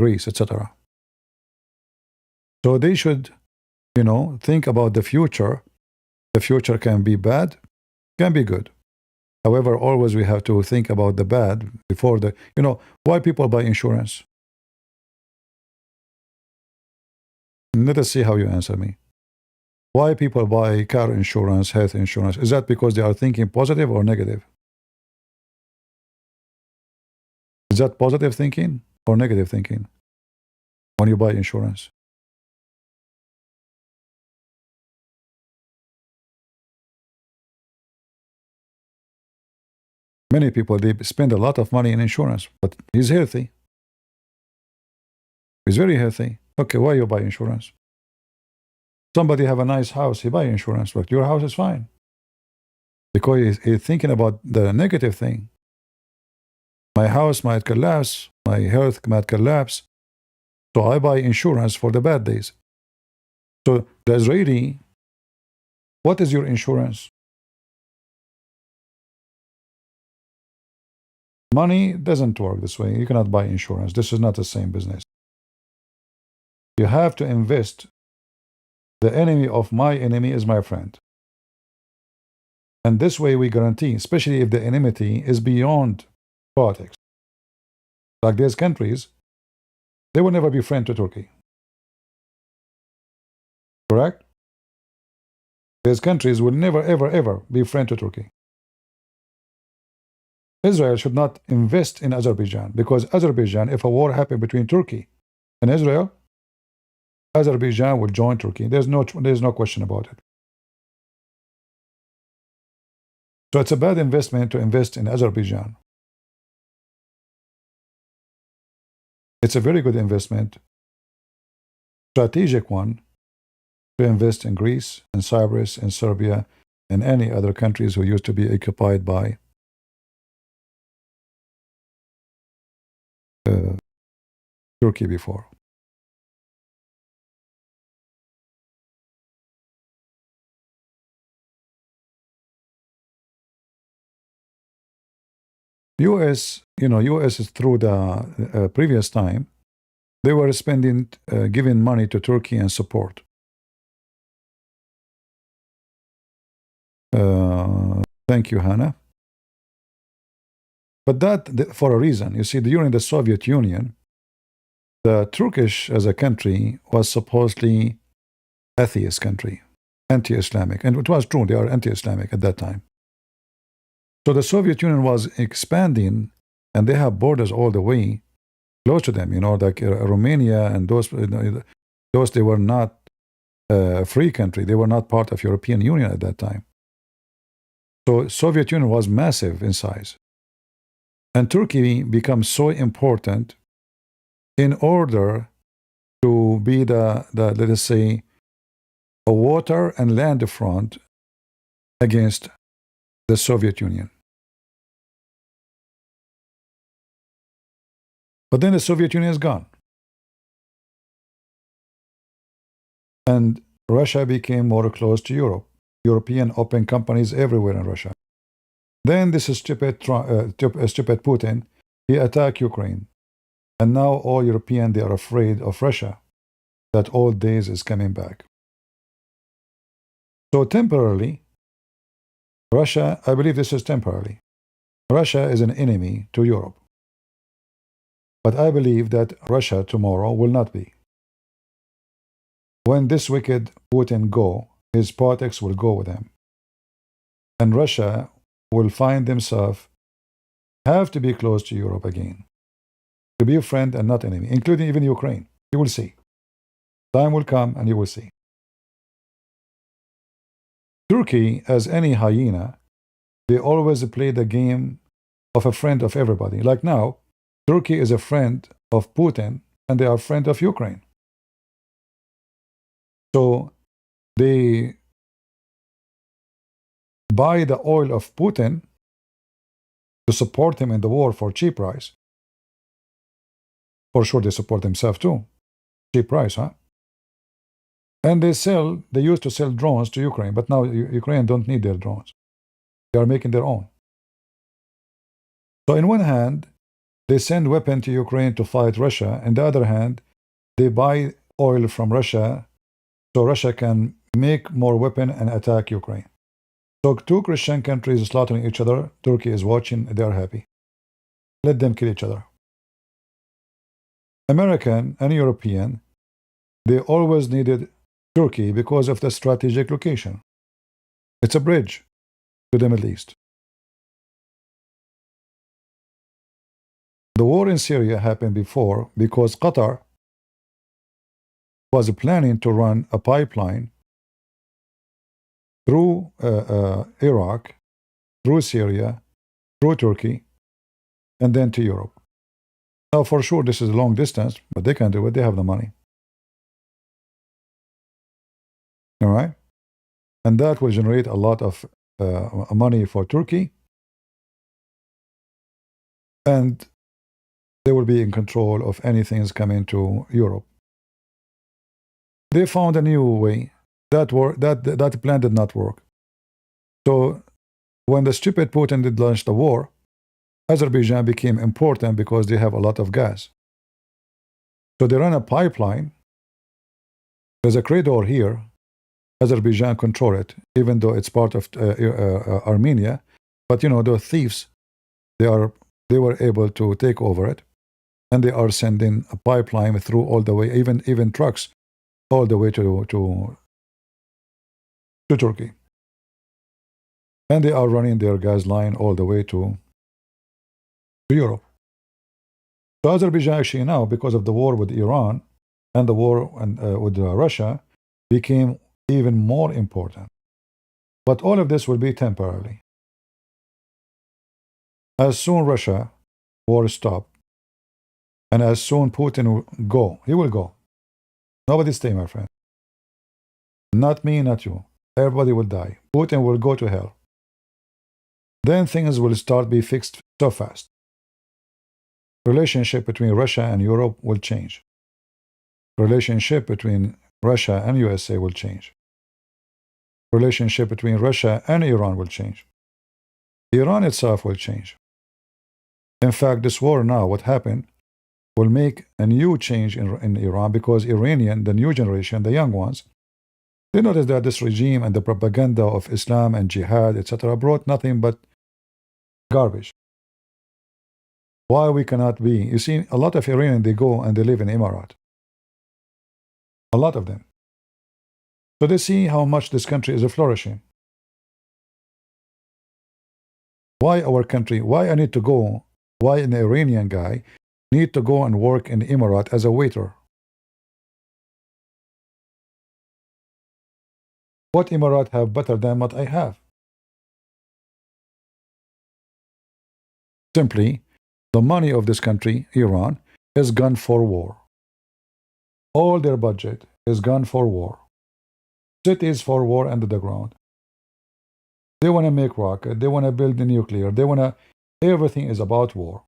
Greece, etc. So they should, think about the future. The future can be bad, can be good. However, always we have to think about the bad before the, why people buy insurance? Let us see how you answer me. Why people buy car insurance, health insurance? Is that because they are thinking positive or negative? Is that positive thinking or negative thinking when you buy insurance? Many people, they spend a lot of money in insurance, but he's healthy. He's very healthy. Okay, why you buy insurance? Somebody have a nice house, he buy insurance, but your house is fine. Because he's thinking about the negative thing. My house might collapse, my health might collapse, so I buy insurance for the bad days. So the Israeli, what is your insurance? Money doesn't work this way. You cannot buy insurance. This is not the same business. You have to invest. The enemy of my enemy is my friend. And this way we guarantee, especially if the enmity is beyond politics. Like these countries, they will never be friend to Turkey. Correct? These countries will never, ever, ever be friend to Turkey. Israel should not invest in Azerbaijan, because Azerbaijan, if a war happened between Turkey and Israel, Azerbaijan will join Turkey. There's no question about it. So it's a bad investment to invest in Azerbaijan. It's a very good investment, strategic one, to invest in Greece and Cyprus and Serbia and any other countries who used to be occupied by Turkey before. US is through the previous time, they were spending, giving money to Turkey and support. Thank you, Hannah. But that for a reason. You see, during the Soviet Union, the Turkish as a country was supposedly atheist country, anti-Islamic. And it was true, they are anti-Islamic at that time. So the Soviet Union was expanding, and they have borders all the way close to them, like Romania and those, they were not a free country. They were not part of European Union at that time. So Soviet Union was massive in size. And Turkey becomes so important in order to be the let us say, a water and land front against the Soviet Union. But then the Soviet Union is gone. And Russia became more close to Europe. European open companies everywhere in Russia. Then this stupid Putin, he attacked Ukraine. And now all Europeans, they are afraid of Russia, that old days is coming back. So temporarily, Russia, I believe this is temporarily, Russia is an enemy to Europe. But I believe that Russia tomorrow will not be. When this wicked Putin go, his politics will go with him. And Russia will find themselves have to be close to Europe again. To be a friend and not enemy, including even Ukraine. You will see. Time will come and you will see. Turkey, as any hyena, they always play the game of a friend of everybody. Like now, Turkey is a friend of Putin and they are a friend of Ukraine. So they buy the oil of Putin to support him in the war for cheap price. For sure they support themselves too. Cheap price, huh? And they used to sell drones to Ukraine, but now Ukraine don't need their drones. They are making their own. So in one hand, they send weapons to Ukraine to fight Russia. On the other hand, they buy oil from Russia so Russia can make more weapons and attack Ukraine. So two Christian countries slaughtering each other. Turkey is watching. They are happy. Let them kill each other. American and European, they always needed Turkey because of the strategic location. It's a bridge to the Middle East. The war in Syria happened before because Qatar was planning to run a pipeline through Iraq, through Syria, through Turkey, and then to Europe. Now, for sure, this is a long distance, but they can do it. They have the money. All right? And that will generate a lot of money for Turkey. And they will be in control of anything coming to Europe. They found a new way. That plan did not work. So when the stupid Putin did launch the war, Azerbaijan became important because they have a lot of gas. So they run a pipeline. There's a corridor here. Azerbaijan control it, even though it's part of Armenia. But the thieves, they were able to take over it, and they are sending a pipeline through all the way, even trucks, all the way to Turkey. And they are running their gas line all the way to Europe. So Azerbaijan actually now, because of the war with Iran and the war with Russia, became even more important. But all of this will be temporarily. As soon Russia war stop, and as soon Putin will go, he will go. Nobody stay, my friend. Not me, not you. Everybody will die. Putin will go to hell. Then things will start be fixed so fast. Relationship between Russia and Europe will change. Relationship between Russia and USA will change. Relationship between Russia and Iran will change. Iran itself will change. In fact, this war now, what happened, will make a new change in Iran because Iranian, the new generation, the young ones, they notice that this regime and the propaganda of Islam and jihad, etc., brought nothing but garbage. Why we cannot be? You see, a lot of Iranians, they go and they live in Emirat. A lot of them. So they see how much this country is flourishing. Why our country? Why I need to go? Why an Iranian guy need to go and work in Emirat as a waiter? What Emirat have better than what I have? Simply, the money of this country, Iran, is gone for war. All their budget is gone for war. Cities for war under the ground. They want to make rocket. They want to build the nuclear. They want to. Everything is about war.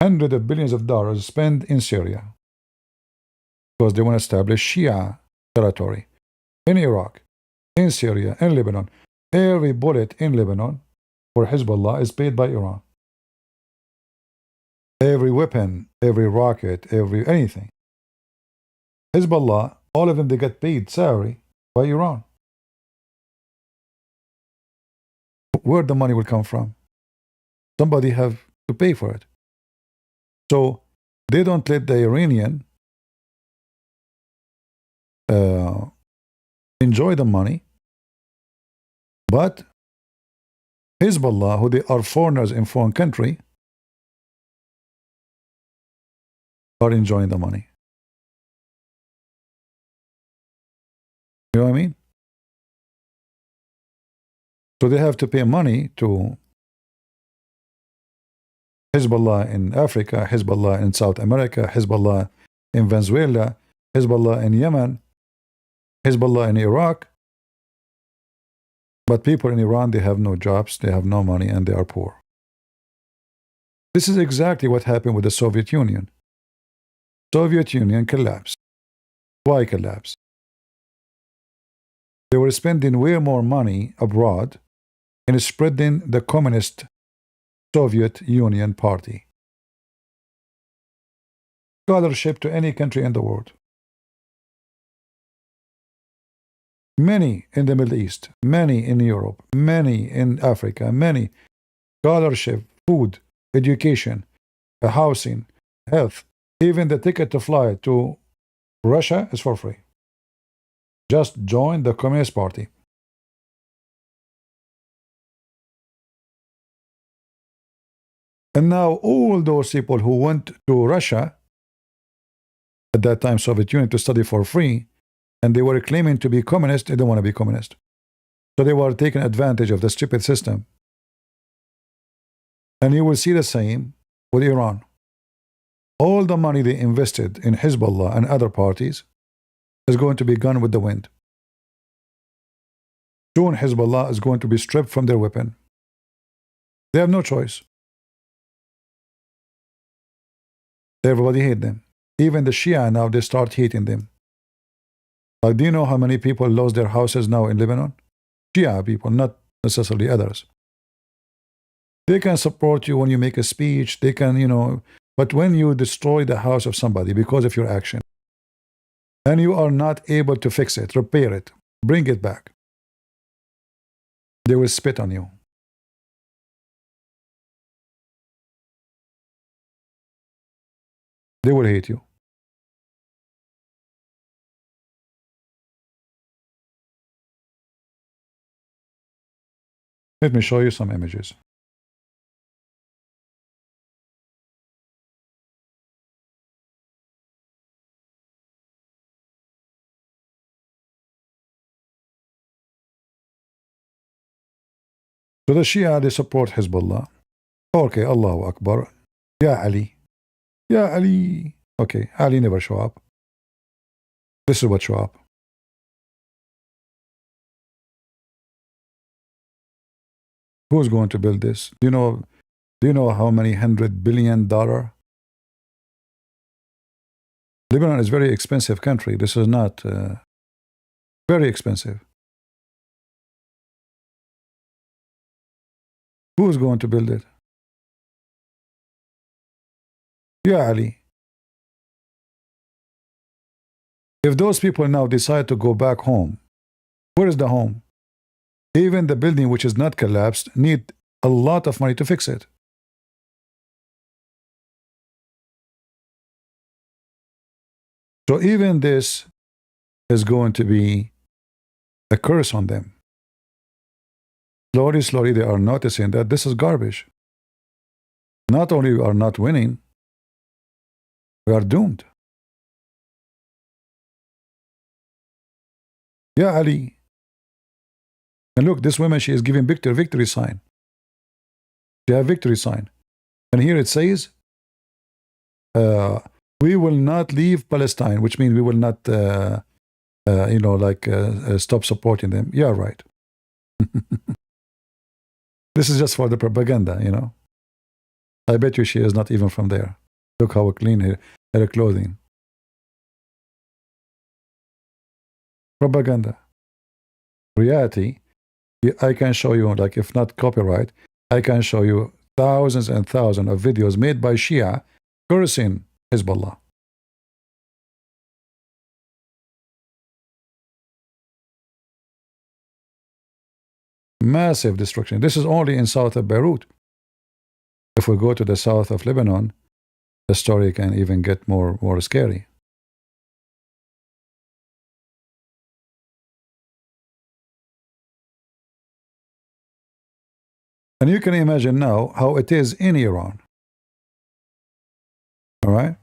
Hundreds of billions of dollars spent in Syria because they want to establish Shia territory in Iraq, in Syria, in Lebanon. Every bullet in Lebanon for Hezbollah is paid by Iran. Every weapon, every rocket, every anything. Hezbollah, all of them, they get paid salary by Iran. Where the money will come from? Somebody have to pay for it. So they don't let the Iranian enjoy the money, but Hezbollah, who they are foreigners in foreign country, are enjoying the money. You know what I mean? So they have to pay money to Hezbollah in Africa, Hezbollah in South America, Hezbollah in Venezuela, Hezbollah in Yemen, Hezbollah in Iraq. But people in Iran, they have no jobs, they have no money, and they are poor. This is exactly what happened with the Soviet Union. Soviet Union collapsed. Why collapsed? They were spending way more money abroad in spreading the communist Soviet Union party. Scholarship to any country in the world. Many in the Middle East, many in Europe, many in Africa, many. Scholarship, food, education, housing, health, even the ticket to fly to Russia is for free. Just join the Communist Party. And now all those people who went to Russia, at that time Soviet Union, to study for free, and they were claiming to be communist, they don't want to be communist. So they were taking advantage of the stupid system. And you will see the same with Iran. All the money they invested in Hezbollah and other parties is going to be gone with the wind. Soon Hezbollah is going to be stripped from their weapon. They have no choice. Everybody hates them. Even the Shia now, they start hating them. Do you know how many people lost their houses now in Lebanon? Shia people, not necessarily others. They can support you when you make a speech. They can, but when you destroy the house of somebody because of your action, and you are not able to fix it, repair it, bring it back, they will spit on you. They will hate you. Let me show you some images. So the Shia, they support Hezbollah. Okay, Allahu Akbar. Ya Ali. Ya Ali. Okay, Ali never show up. This is what show up. Who's going to build this? Do you know how many $100 billion? Lebanon is a very expensive country. This is not very expensive. Who's going to build it? Yeah, Ali. If those people now decide to go back home, where is the home? Even the building which is not collapsed need a lot of money to fix it. So even this is going to be a curse on them. Slowly, slowly, they are noticing that this is garbage. Not only we are not winning, we are doomed. Yeah, Ali. And look, this woman, she is giving victory sign. She have victory sign. And here it says, we will not leave Palestine, which means we will not, stop supporting them. Yeah, right. This is just for the propaganda. I bet you she is not even from there. Look how clean her clothing. Propaganda. Reality, I can show you, like, if not copyright, I can show you thousands and thousands of videos made by Shia cursing Hezbollah. Massive destruction. This is only in south of Beirut. If we go to the south of Lebanon, the story can even get more scary. And you can imagine now how it is in Iran. All right?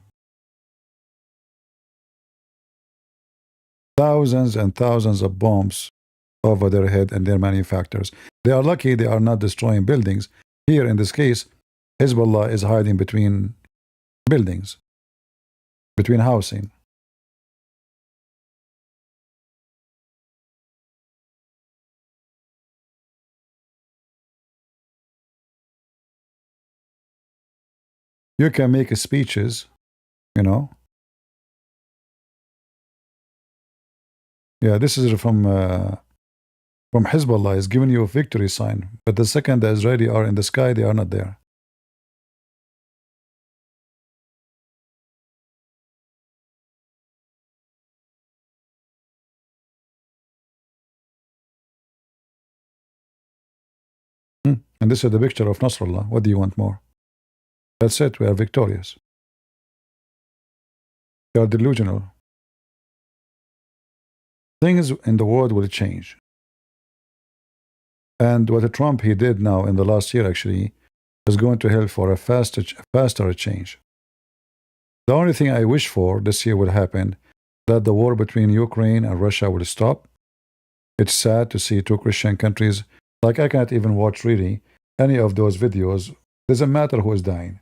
Thousands and thousands of bombs over their head and their manufacturers. They are lucky they are not destroying buildings. Here, in this case, Hezbollah is hiding between buildings, between housing. You can make speeches, Yeah, this is from Hezbollah. Is giving you a victory sign, but the second the Israeli are in the sky, they are not there. And this is the picture of Nasrallah. What do you want more? That's it. We are victorious. You are delusional. Things in the world will change. And what Trump he did now in the last year actually is going to help for a faster change. The only thing I wish for this year will happen, that the war between Ukraine and Russia will stop. It's sad to see two Christian countries, like I can't even watch really any of those videos. Doesn't matter who is dying,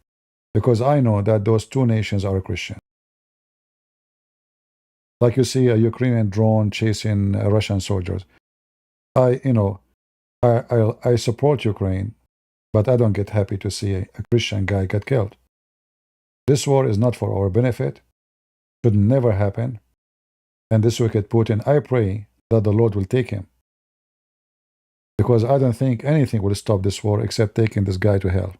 because I know that those two nations are Christian. Like you see a Ukrainian drone chasing Russian soldiers. I support Ukraine, but I don't get happy to see a Christian guy get killed. This war is not for our benefit, should never happen. And this wicked Putin, I pray that the Lord will take him. Because I don't think anything will stop this war except taking this guy to hell.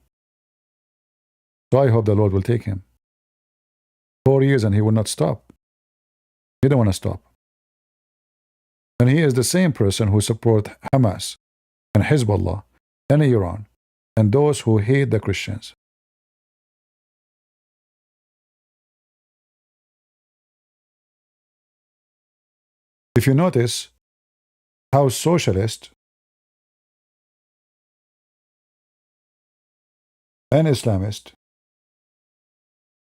So I hope the Lord will take him. 4 years and he will not stop. He don't want to stop. And he is the same person who supports Hamas and Hezbollah and Iran and those who hate the Christians. If you notice how socialist and Islamist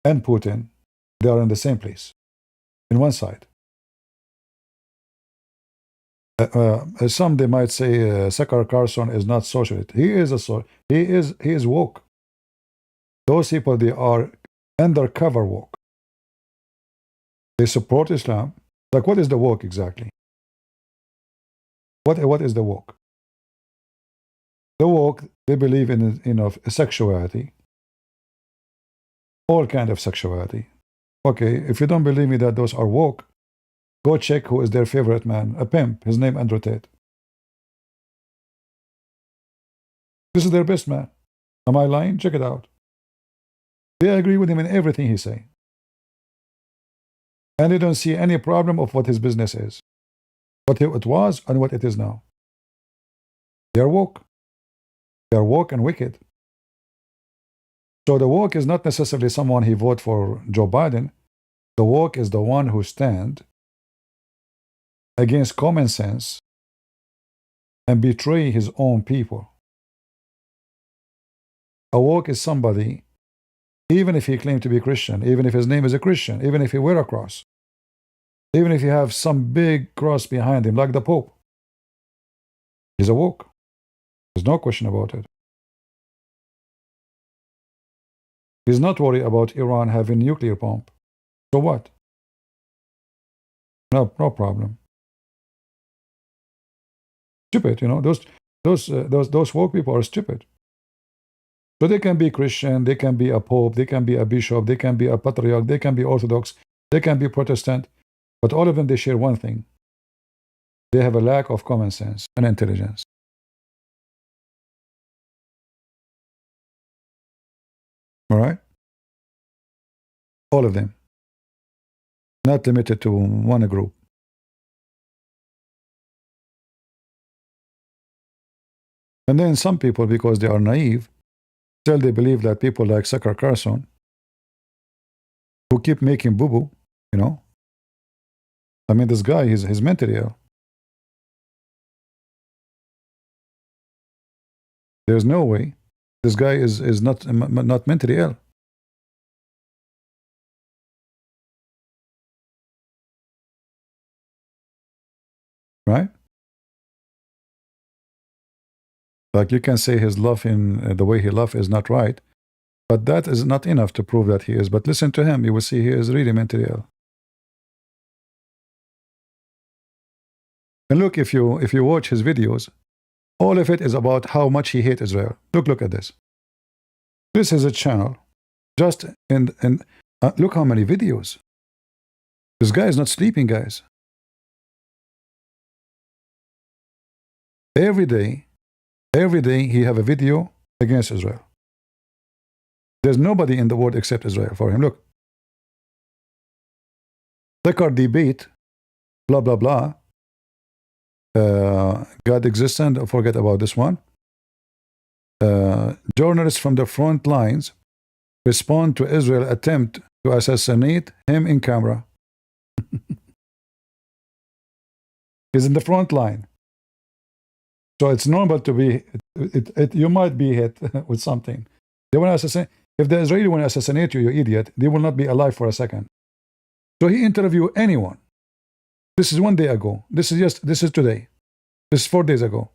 and Putin, they are in the same place, in one side. Some they might say Tucker Carlson is not socialist. He is woke. Those people, they are undercover woke. They support Islam. Like, what is the woke exactly? What is the woke? The woke, they believe in sexuality, all kind of sexuality. Okay, if you don't believe me that those are woke, go check who is their favorite man, a pimp. His name Andrew Tate. This is their best man. Am I lying? Check it out. They agree with him in everything he say. And they don't see any problem of what his business is, what it was and what it is now. They are woke. They are woke and wicked. So the woke is not necessarily someone he vote for Joe Biden. The woke is the one who stand against common sense and betray his own people. A woke is somebody, even if he claimed to be Christian, even if his name is a Christian, even if he wear a cross, even if you have some big cross behind him, like the Pope, he's a woke. There's no question about it. He's not worried about Iran having nuclear bomb. So what? No problem. Stupid, you know. Those woke people are stupid. So they can be Christian, they can be a pope, they can be a bishop, they can be a patriarch, they can be Orthodox, they can be Protestant, but all of them, they share one thing. They have a lack of common sense and intelligence. All right? All of them. Not limited to one group. And then some people, because they are naive, still they believe that people like Tucker Carlson, who keep making boo-boo, you know? I mean, this guy, he's mentally ill. There's no way. This guy is not mentally ill. Right? Like you can say his love in the way he love is not right, but that is not enough to prove that he is. But listen to him, you will see he is really mentally ill. And look, if you watch his videos, all of it is about how much he hates Israel. Look at this. This is a channel. Just look how many videos. This guy is not sleeping, guys. Every day he have a video against Israel. There's nobody in the world except Israel for him. Look. Dakar debate, blah, blah, blah. God exists, and forget about this one. Journalists from the front lines respond to Israel attempt to assassinate him in camera. He's in the front line. So it's normal to be, you might be hit with something. They want to assassinate. If the Israeli want to assassinate you, you idiot, they will not be alive for a second. So he interviewed anyone. This is 1 day ago. This is today. This is 4 days ago.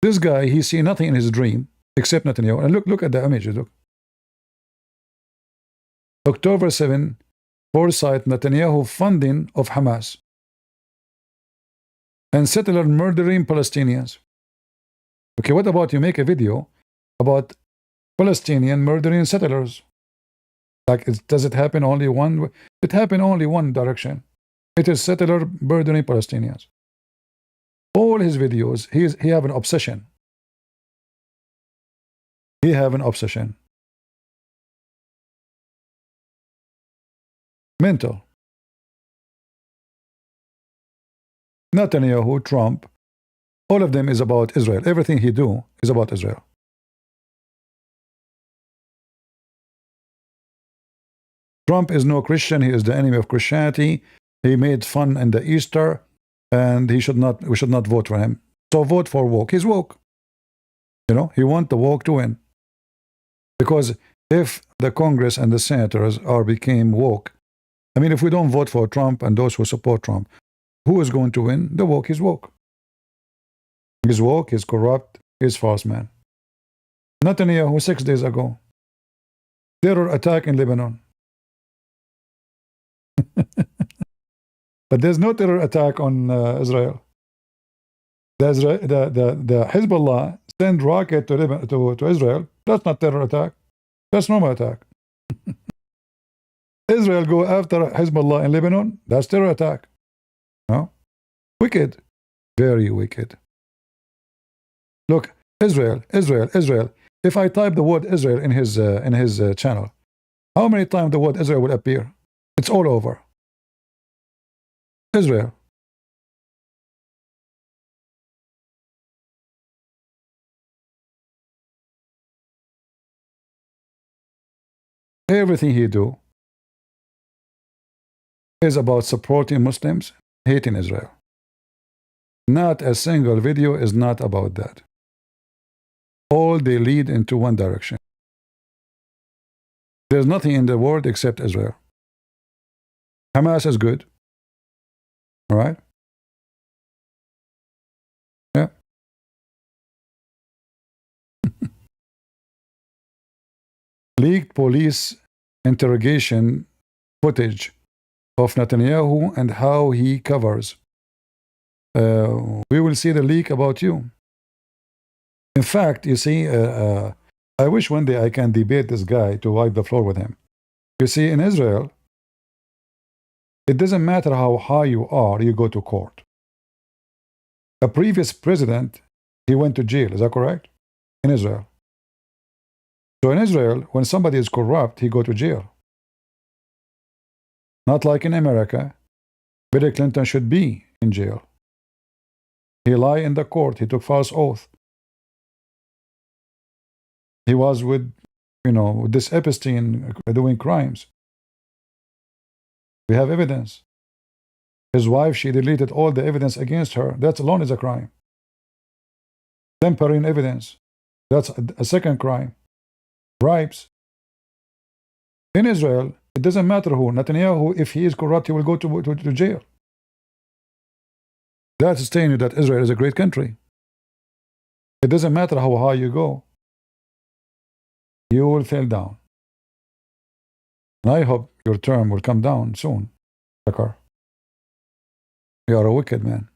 This guy, he see nothing in his dream except Netanyahu. And look at the images. Look. October 7, foresight Netanyahu funding of Hamas and settler murdering Palestinians. Okay, what about you make a video about Palestinian murdering settlers? Like, does it happen only one way? It happen only one direction. It is settler murdering Palestinians. All his videos, he have an obsession. He have an obsession. Mental. Netanyahu, Trump, all of them is about Israel. Everything he do is about Israel. Trump is no Christian. He is the enemy of Christianity. He made fun in the Easter, and we should not vote for him. So vote for woke. He's woke. You know, he wants the woke to win. Because if the Congress and the senators became woke, I mean, if we don't vote for Trump and those who support Trump, who is going to win? The woke is woke. He's woke, he's corrupt, he's false man. Netanyahu 6 days ago, terror attack in Lebanon. But there's no terror attack on Israel. The Hezbollah send rocket to Israel. That's not terror attack. That's normal attack. Israel go after Hezbollah in Lebanon. That's terror attack. No? Wicked. Very wicked. Look, Israel. If I type the word Israel in his channel, how many times the word Israel will appear? It's all over. Israel. Everything he do is about supporting Muslims, hating Israel. Not a single video is not about that. All they lead into one direction. There's nothing in the world except Israel. Hamas is good. All right? Yeah. Leaked police interrogation footage of Netanyahu and how he covers. We will see the leak about you. In fact, you see, I wish one day I can debate this guy to wipe the floor with him. You see, in Israel, it doesn't matter how high you are, you go to court. A previous president, he went to jail. Is that correct? In Israel. So in Israel, when somebody is corrupt, he go to jail. Not like in America. Bill Clinton should be in jail. He lied in the court. He took false oath. He was with, this Epstein doing crimes. We have evidence. His wife, she deleted all the evidence against her. That alone is a crime. Tampering evidence. That's a second crime. Bribes. In Israel, it doesn't matter who. Netanyahu, if he is corrupt, he will go to jail. That's telling you that Israel is a great country. It doesn't matter how high you go. You will fall down. And I hope your term will come down soon, Dakar. You are a wicked man.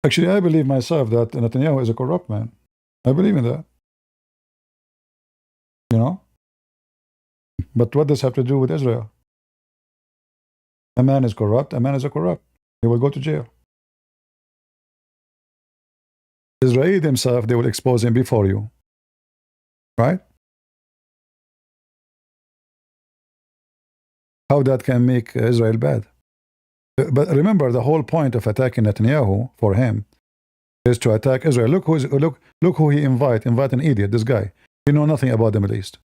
Actually, I believe myself that Netanyahu is a corrupt man. I believe in that. But what does this have to do with Israel? A man is corrupt, a man is a corrupt. He will go to jail. Israel themselves, they will expose him before you. Right? How that can make Israel bad? But remember, the whole point of attacking Netanyahu for him is to attack Israel. Look who he invite an idiot, this guy. He know nothing about the Middle East.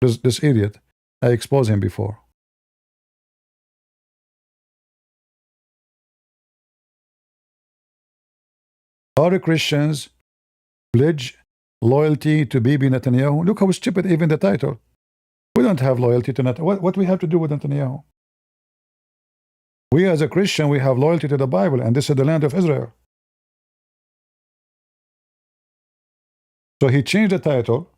This idiot, I exposed him before. Are Christians pledge loyalty to Bibi Netanyahu? Look how stupid even the title. We don't have loyalty to Netanyahu. What we have to do with Netanyahu? We as a Christian, we have loyalty to the Bible, and this is the land of Israel. So he changed the title.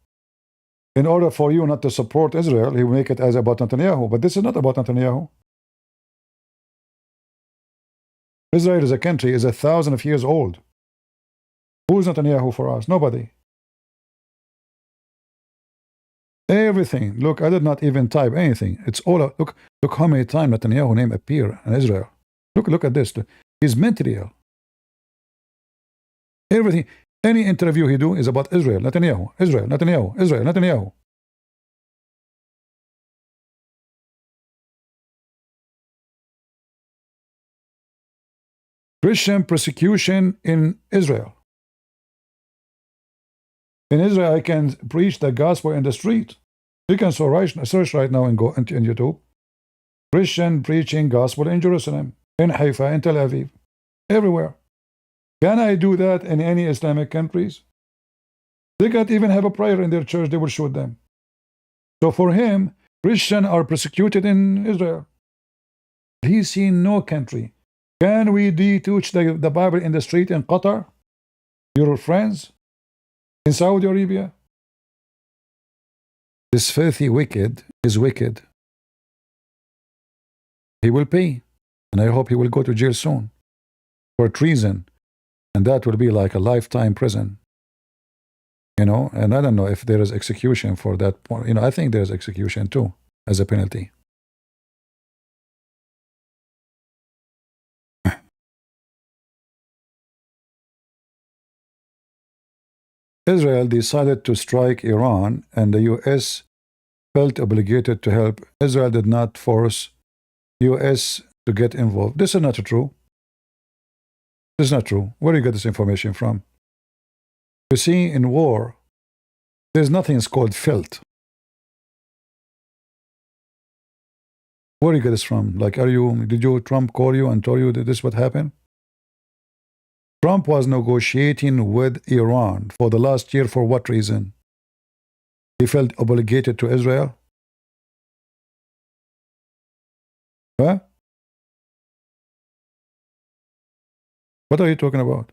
In order for you not to support Israel, he will make it as about Netanyahu. But this is not about Netanyahu. Israel is a country, is 1,000 of years old. Who's Netanyahu for us? Nobody. Everything. Look, I did not even type anything. It's all. Look how many times Netanyahu name appear in Israel. Look at this. He's mentally ill. Everything. Any interview he do is about Israel, Netanyahu, Israel, Netanyahu, Israel, Netanyahu. Christian persecution in Israel. In Israel, I can preach the gospel in the street. You can search right now and go into YouTube. Christian preaching gospel in Jerusalem, in Haifa, in Tel Aviv, everywhere. Can I do that in any Islamic countries? They can't even have a prayer in their church, they will shoot them. So for him, Christians are persecuted in Israel. He's seen no country. Can we teach the Bible in the street in Qatar? Your friends? In Saudi Arabia? This filthy wicked is wicked. He will pay. And I hope he will go to jail soon for treason. And that will be like a lifetime prison. And I don't know if there is execution for that. I think there is execution too, as a penalty. Israel decided to strike Iran, and the U.S. felt obligated to help. Israel did not force US to get involved. This is not true. This is not true. Where do you get this information from? You see, in war, there's nothing called felt. Where do you get this from? Like, did Trump call you and told you that this would happen? Trump was negotiating with Iran for the last year for what reason? He felt obligated to Israel? Huh? What are you talking about?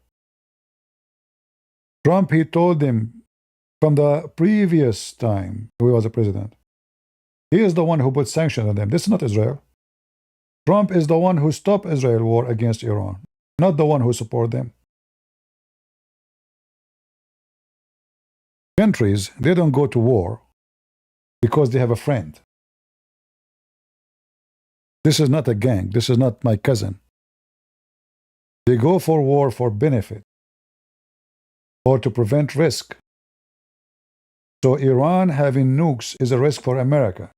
Trump, he told them from the previous time he was a president. He is the one who put sanctions on them. This is not Israel. Trump is the one who stopped Israel war against Iran, not the one who support them. Countries, they don't go to war because they have a friend. This is not a gang. This is not my cousin. They go for war for benefit or to prevent risk. So Iran having nukes is a risk for America,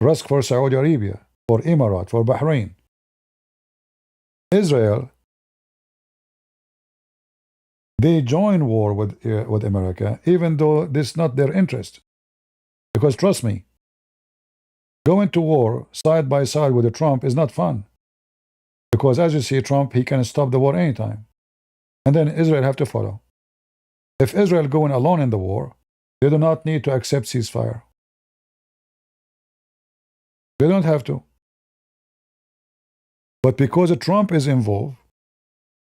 risk for Saudi Arabia, for Emirates, for Bahrain. Israel, they join war with America, even though this is not their interest. Because trust me, going to war side by side with Trump is not fun. Because as you see, Trump, he can stop the war anytime. And then Israel have to follow. If Israel going alone in the war, they do not need to accept ceasefire. They don't have to. But because Trump is involved,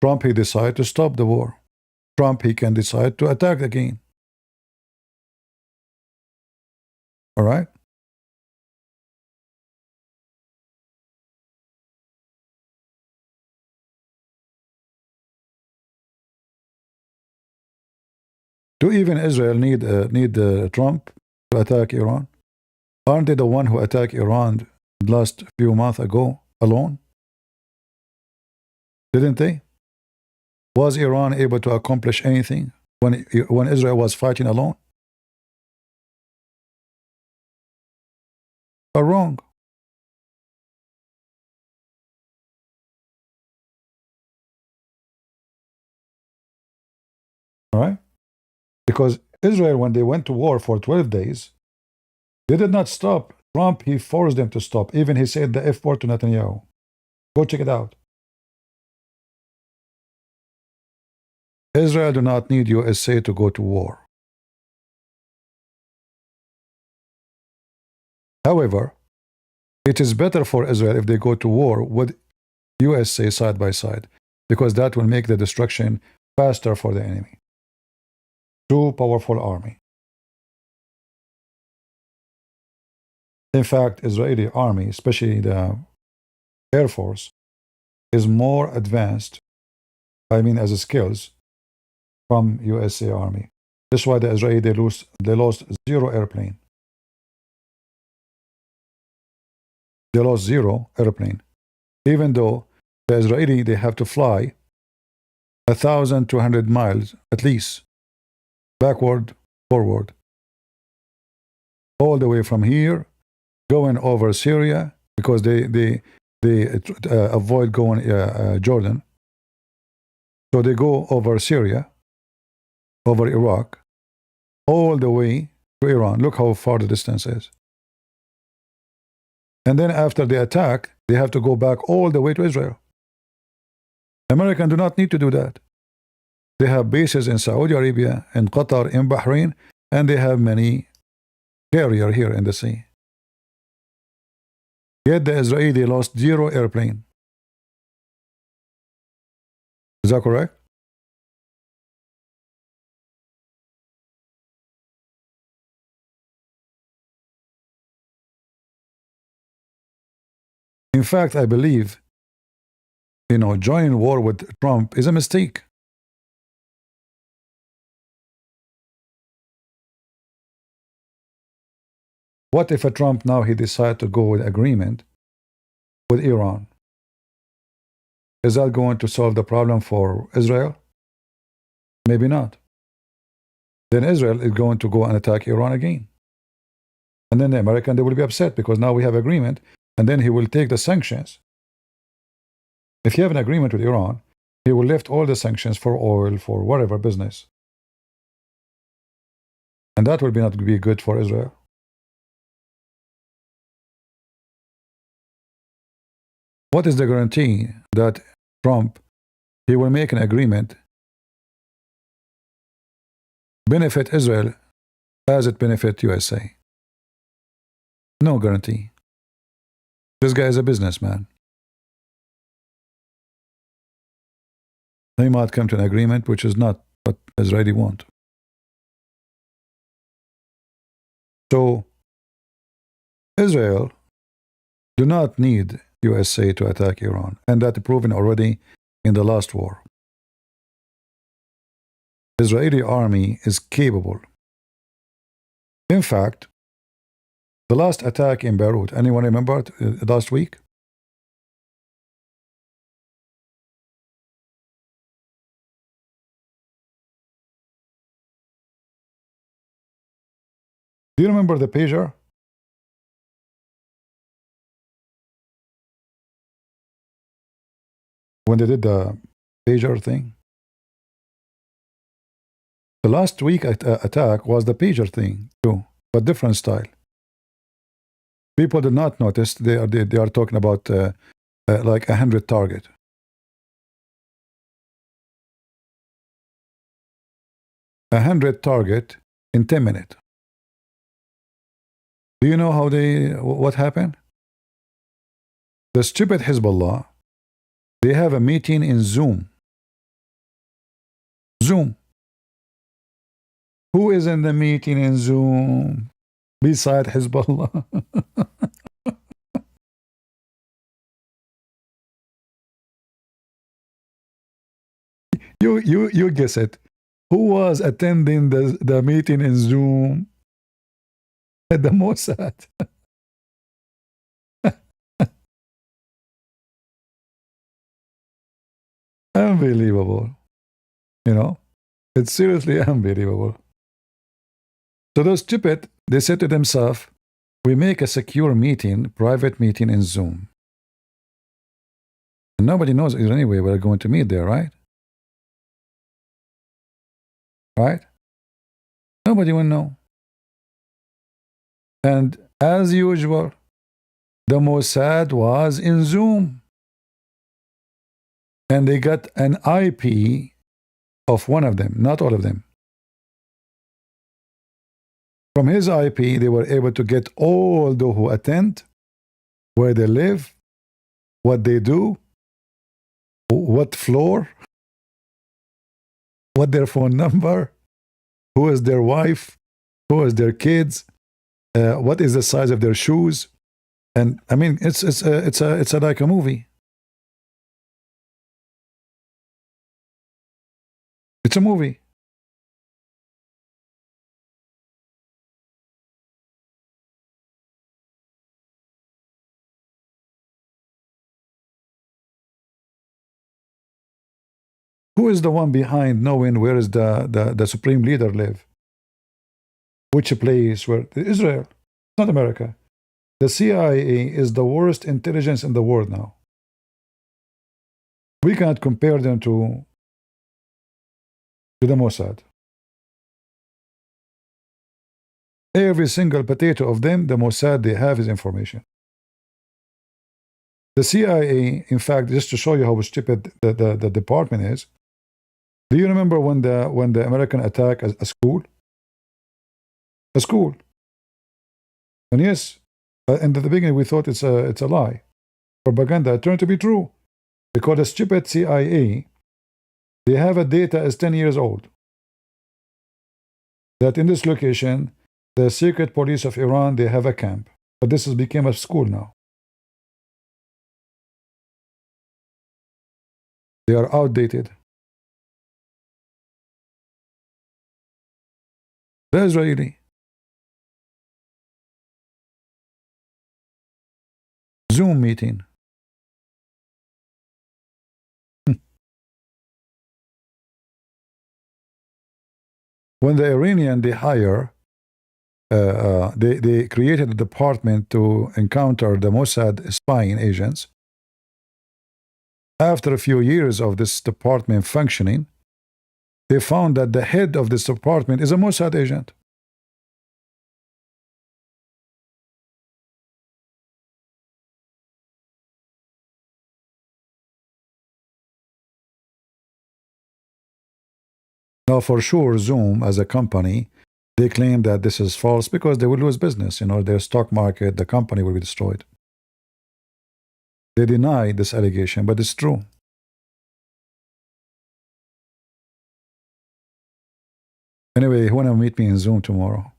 Trump, he decide to stop the war. Trump, he can decide to attack again. All right? Do even Israel need Trump to attack Iran? Aren't they the one who attacked Iran last few months ago alone? Didn't they? Was Iran able to accomplish anything when Israel was fighting alone? Or wrong? All right? Because Israel, when they went to war for 12 days, they did not stop. Trump, he forced them to stop. Even he said the F word to Netanyahu. Go check it out. Israel do not need USA to go to war. However, it is better for Israel if they go to war with USA side by side, because that will make the destruction faster for the enemy. Too powerful army. In fact, Israeli army, especially the Air Force, is more advanced, I mean as skills, from USA army. That's why the Israeli, they lost 0 airplane. They lost 0 airplane. Even though the Israeli, they have to fly 1,200 miles at least, backward, forward, all the way from here, going over Syria, because they avoid going Jordan. So they go over Syria, over Iraq, all the way to Iran. Look how far the distance is. And then after the attack, they have to go back all the way to Israel. Americans do not need to do that. They have bases in Saudi Arabia, in Qatar, in Bahrain, and they have many carriers here in the sea. Yet the Israeli lost 0 airplane. Is that correct? In fact, I believe, joining war with Trump is a mistake. What if Trump now he decide to go with agreement with Iran? Is that going to solve the problem for Israel? Maybe not. then Israel is going to go and attack Iran again. And then the American, they will be upset because now we have agreement, and then he will take the sanctions. If you have an agreement with Iran, he will lift all the sanctions for oil, for whatever business. And that will not be good for Israel. What is the guarantee that Trump, he will make an agreement, benefit Israel as it benefit USA? No guarantee. This guy is a businessman. They might come to an agreement which is not what Israeli want. So Israel do not need USA to attack Iran, and that proven already in the last war. Israeli army is capable. In fact, the last attack in Beirut, anyone remember it, last week? Do you remember the pager? When they did the pager thing? The last week attack was the pager thing too, but different style. People did not notice. They are talking about like 100 target. 100 target in 10 minutes. Do you know how what happened? The stupid Hezbollah, they have a meeting in Zoom. Zoom. Who is in the meeting in Zoom beside Hezbollah? You guess it. Who was attending the meeting in Zoom? The Mossad. Unbelievable. You know, it's seriously unbelievable. So those stupid, they said to themselves, we make a secure meeting, private meeting in Zoom. And nobody knows anyway we're going to meet there, right? Right? Nobody will know. And as usual, the Mossad was in Zoom. And they got an IP of one of them, not all of them. From his IP, they were able to get all those who attend, where they live, what they do, what floor, what their phone number, who is their wife, who is their kids, what is the size of their shoes. And I mean, it's like a movie. It's a movie. Who is the one behind knowing where is the supreme leader live? Which place? Where? Israel, not America. The CIA is the worst intelligence in the world now. We cannot compare them to the Mossad. Every single potato of them, the Mossad, they have his information. The CIA, in fact, just to show you how stupid the department is, do you remember when the American attacked a school? A school. And yes, in the beginning we thought it's a lie. Propaganda. It turned to be true. Because the stupid CIA, they have a data is 10 years old. That in this location, the secret police of Iran, they have a camp. But this has become a school now. They are outdated. The Israeli. Zoom meeting. When the Iranian, they created a department to encounter the Mossad spying agents. After a few years of this department functioning, they found that the head of this department is a Mossad agent. Now, for sure, Zoom as a company, they claim that this is false because they will lose business. Their stock market, the company will be destroyed. They deny this allegation, but it's true. Anyway, you want to meet me in Zoom tomorrow?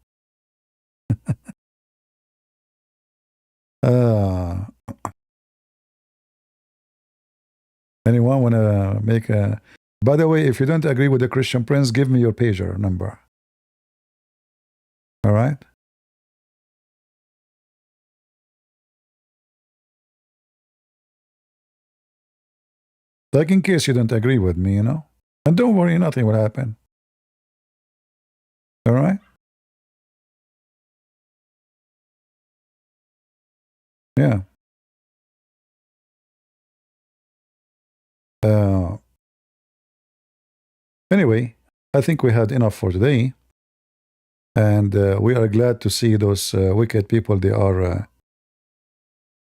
Anyone want to make a... By the way, if you don't agree with the Christian Prince, give me your pager number. All right? Like in case you don't agree with me, And don't worry, nothing will happen. All right? Yeah. Anyway, I think we had enough for today. And we are glad to see those wicked people. They are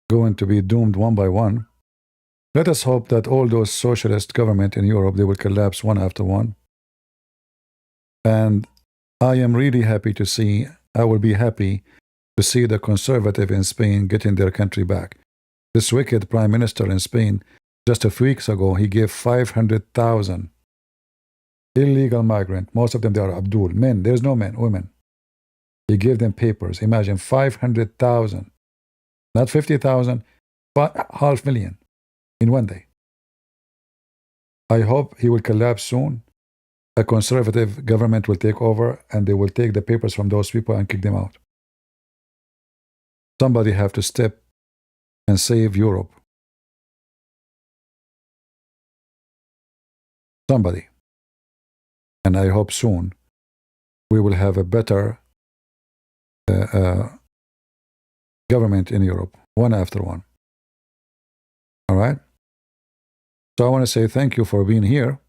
going to be doomed one by one. Let us hope that all those socialist governments in Europe, they will collapse one after one. And I am really happy to see, I will be happy to see the conservative in Spain getting their country back. This wicked prime minister in Spain, just a few weeks ago, he gave 500,000 illegal migrants. Most of them, they are Abdul. Men, there's no men, women. He gave them papers. Imagine 500,000, not 50,000, but 500,000 in one day. I hope he will collapse soon. A conservative government will take over and they will take the papers from those people and kick them out. Somebody have to step and save Europe. Somebody. And I hope soon we will have a better government in Europe, one after one. All right? So I want to say thank you for being here.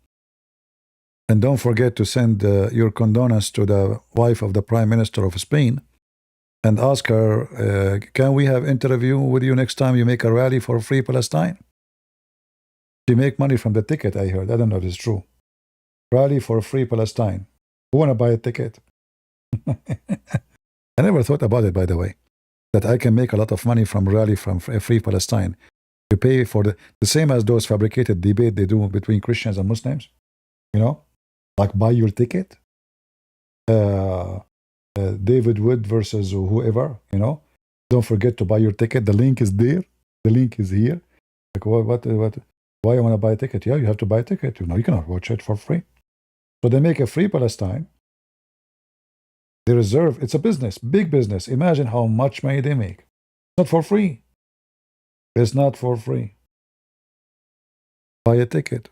And don't forget to send your condolence to the wife of the Prime Minister of Spain and ask her, can we have interview with you next time you make a rally for Free Palestine? She make money from the ticket, I heard. I don't know if it's true. Rally for Free Palestine. Who want to buy a ticket? I never thought about it, by the way, that I can make a lot of money from rally from Free Palestine. You pay for the same as those fabricated debate they do between Christians and Muslims. Like buy your ticket. David Wood versus whoever, Don't forget to buy your ticket. The link is there. The link is here. Like what? Why you want to buy a ticket? Yeah, you have to buy a ticket. You cannot watch it for free. So they make a Free Palestine. They reserve. It's a business, big business. Imagine how much money they make. It's not for free. It's not for free. Buy a ticket.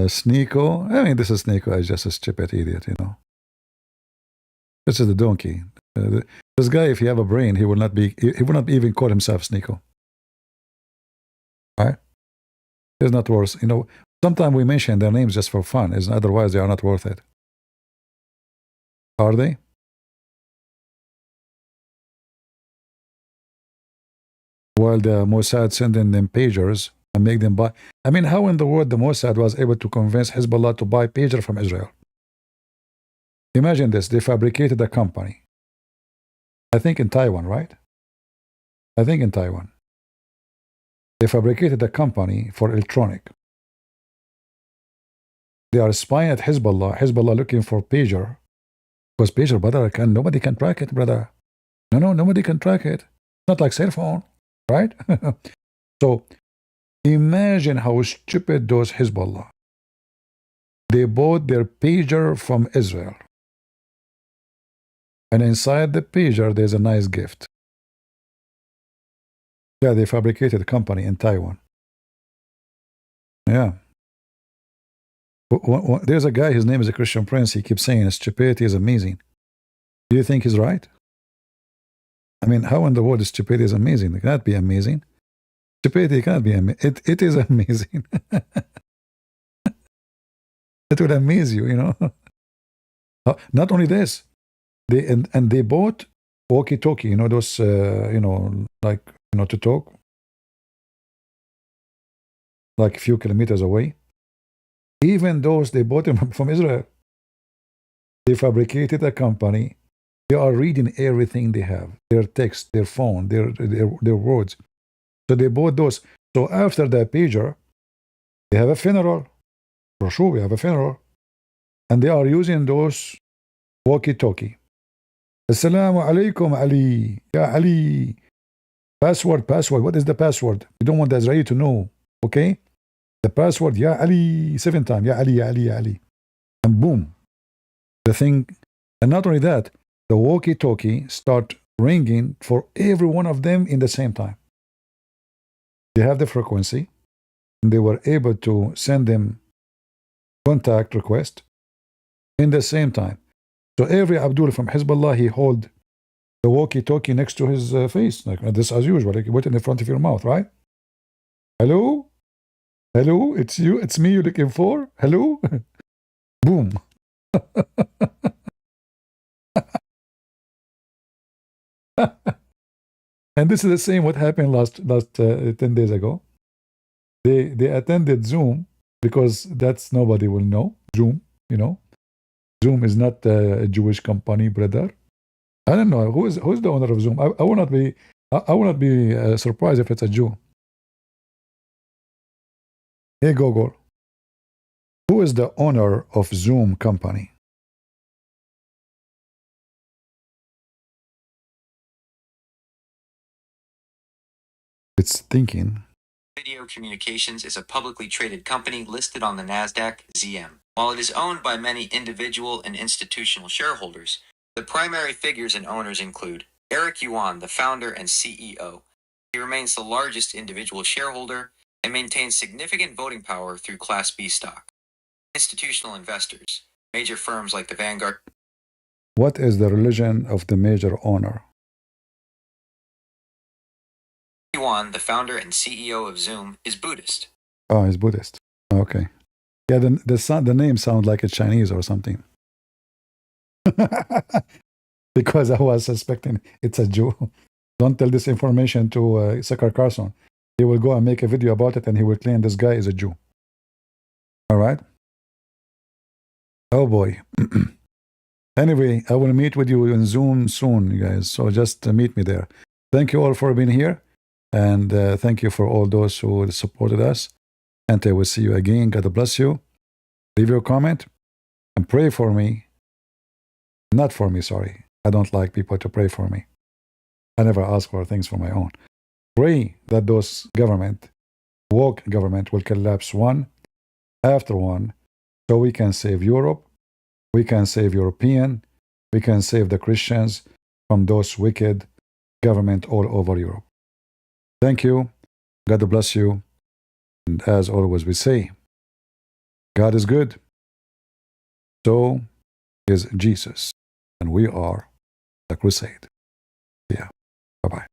Sneeko. I mean, this is Sneeko. He's just a stupid idiot, This is the donkey. This guy, if he have a brain, he will not even call himself Sneeko. Right? It's not worth. Sometimes we mention their names just for fun. Otherwise, they are not worth it. Are they? While the Mossad sending them pagers and make them buy. I mean, how in the world the Mossad was able to convince Hezbollah to buy pager from Israel? Imagine this. They fabricated a company. I think in Taiwan, right? I think in Taiwan. They fabricated a company for electronic. They are spying at Hezbollah. Hezbollah looking for pager. Because pager, brother, nobody can track it, brother. No, nobody can track it. It's not like cell phone, right? So imagine how stupid those Hezbollah. They bought their pager from Israel. And inside the pager, there's a nice gift. Yeah, they fabricated a company in Taiwan. Yeah. There's a guy, his name is a Christian Prince. He keeps saying stupidity is amazing. Do you think he's right? I mean, how in the world is stupidity is amazing? It cannot be amazing. Stupidity cannot be amazing. It is amazing. It will amaze you, you know. Not only this, and they bought walkie-talkie, you know, those, like, to talk, like a few kilometers away. Even those, they bought them from Israel. They fabricated a company. They are reading everything they have, their text, their phone, their words. So they bought those. So after that pager, they have a funeral. For sure, we have a funeral. And they are using those walkie-talkie. Assalamu alaikum, Ali. Ya Ali. Password. What is the password? We don't want the Israeli to know. Okay? The password, Ya Ali, 7 times. Ya Ali, Ya Ali, Ya Ali. And boom. The thing. And not only that, the walkie-talkie start ringing for every one of them in the same time. They have the frequency. And they were able to send them contact request in the same time. So every Abdul from Hezbollah, he hold the walkie-talkie next to his face, like this as usual, like you put it in the front of your mouth, right? Hello? Hello? It's you? It's me you're looking for? Hello? Boom. And this is the same what happened last 10 days ago. They attended Zoom because that's nobody will know. Zoom, you know. Zoom is not a Jewish company, brother. I don't know who's the owner of Zoom. I will not be surprised if it's a Jew. Hey Google, who is the owner of Zoom company? It's thinking. Video Communications is a publicly traded company listed on the Nasdaq ZM. While it is owned by many individual and institutional shareholders, the primary figures and owners include Eric Yuan, the founder and CEO. He remains the largest individual shareholder and maintains significant voting power through Class B stock. Institutional investors, major firms like the Vanguard. What is the religion of the major owner? Yuan, the founder and CEO of Zoom, is Buddhist. Oh, he's Buddhist. Okay. Yeah, the name sounds like a Chinese or something. Because I was suspecting it's a Jew. Don't tell this information to Sakar Carson. He will go and make a video about it and he will claim this guy is a Jew. All right? Oh boy. Anyway, I will meet with you in Zoom soon, you guys. So just meet me there. Thank you all for being here. And thank you for all those who supported us. And I will see you again. God bless you. Leave your comment and pray for me. Not for me, sorry. I don't like people to pray for me. I never ask for things for my own. Pray that those woke government will collapse one after one so we can save Europe, we can save European, we can save the Christians from those wicked government all over Europe. Thank you. God bless you. And as always we say, God is good. So is Jesus. And we are the crusade. Yeah. Bye-bye.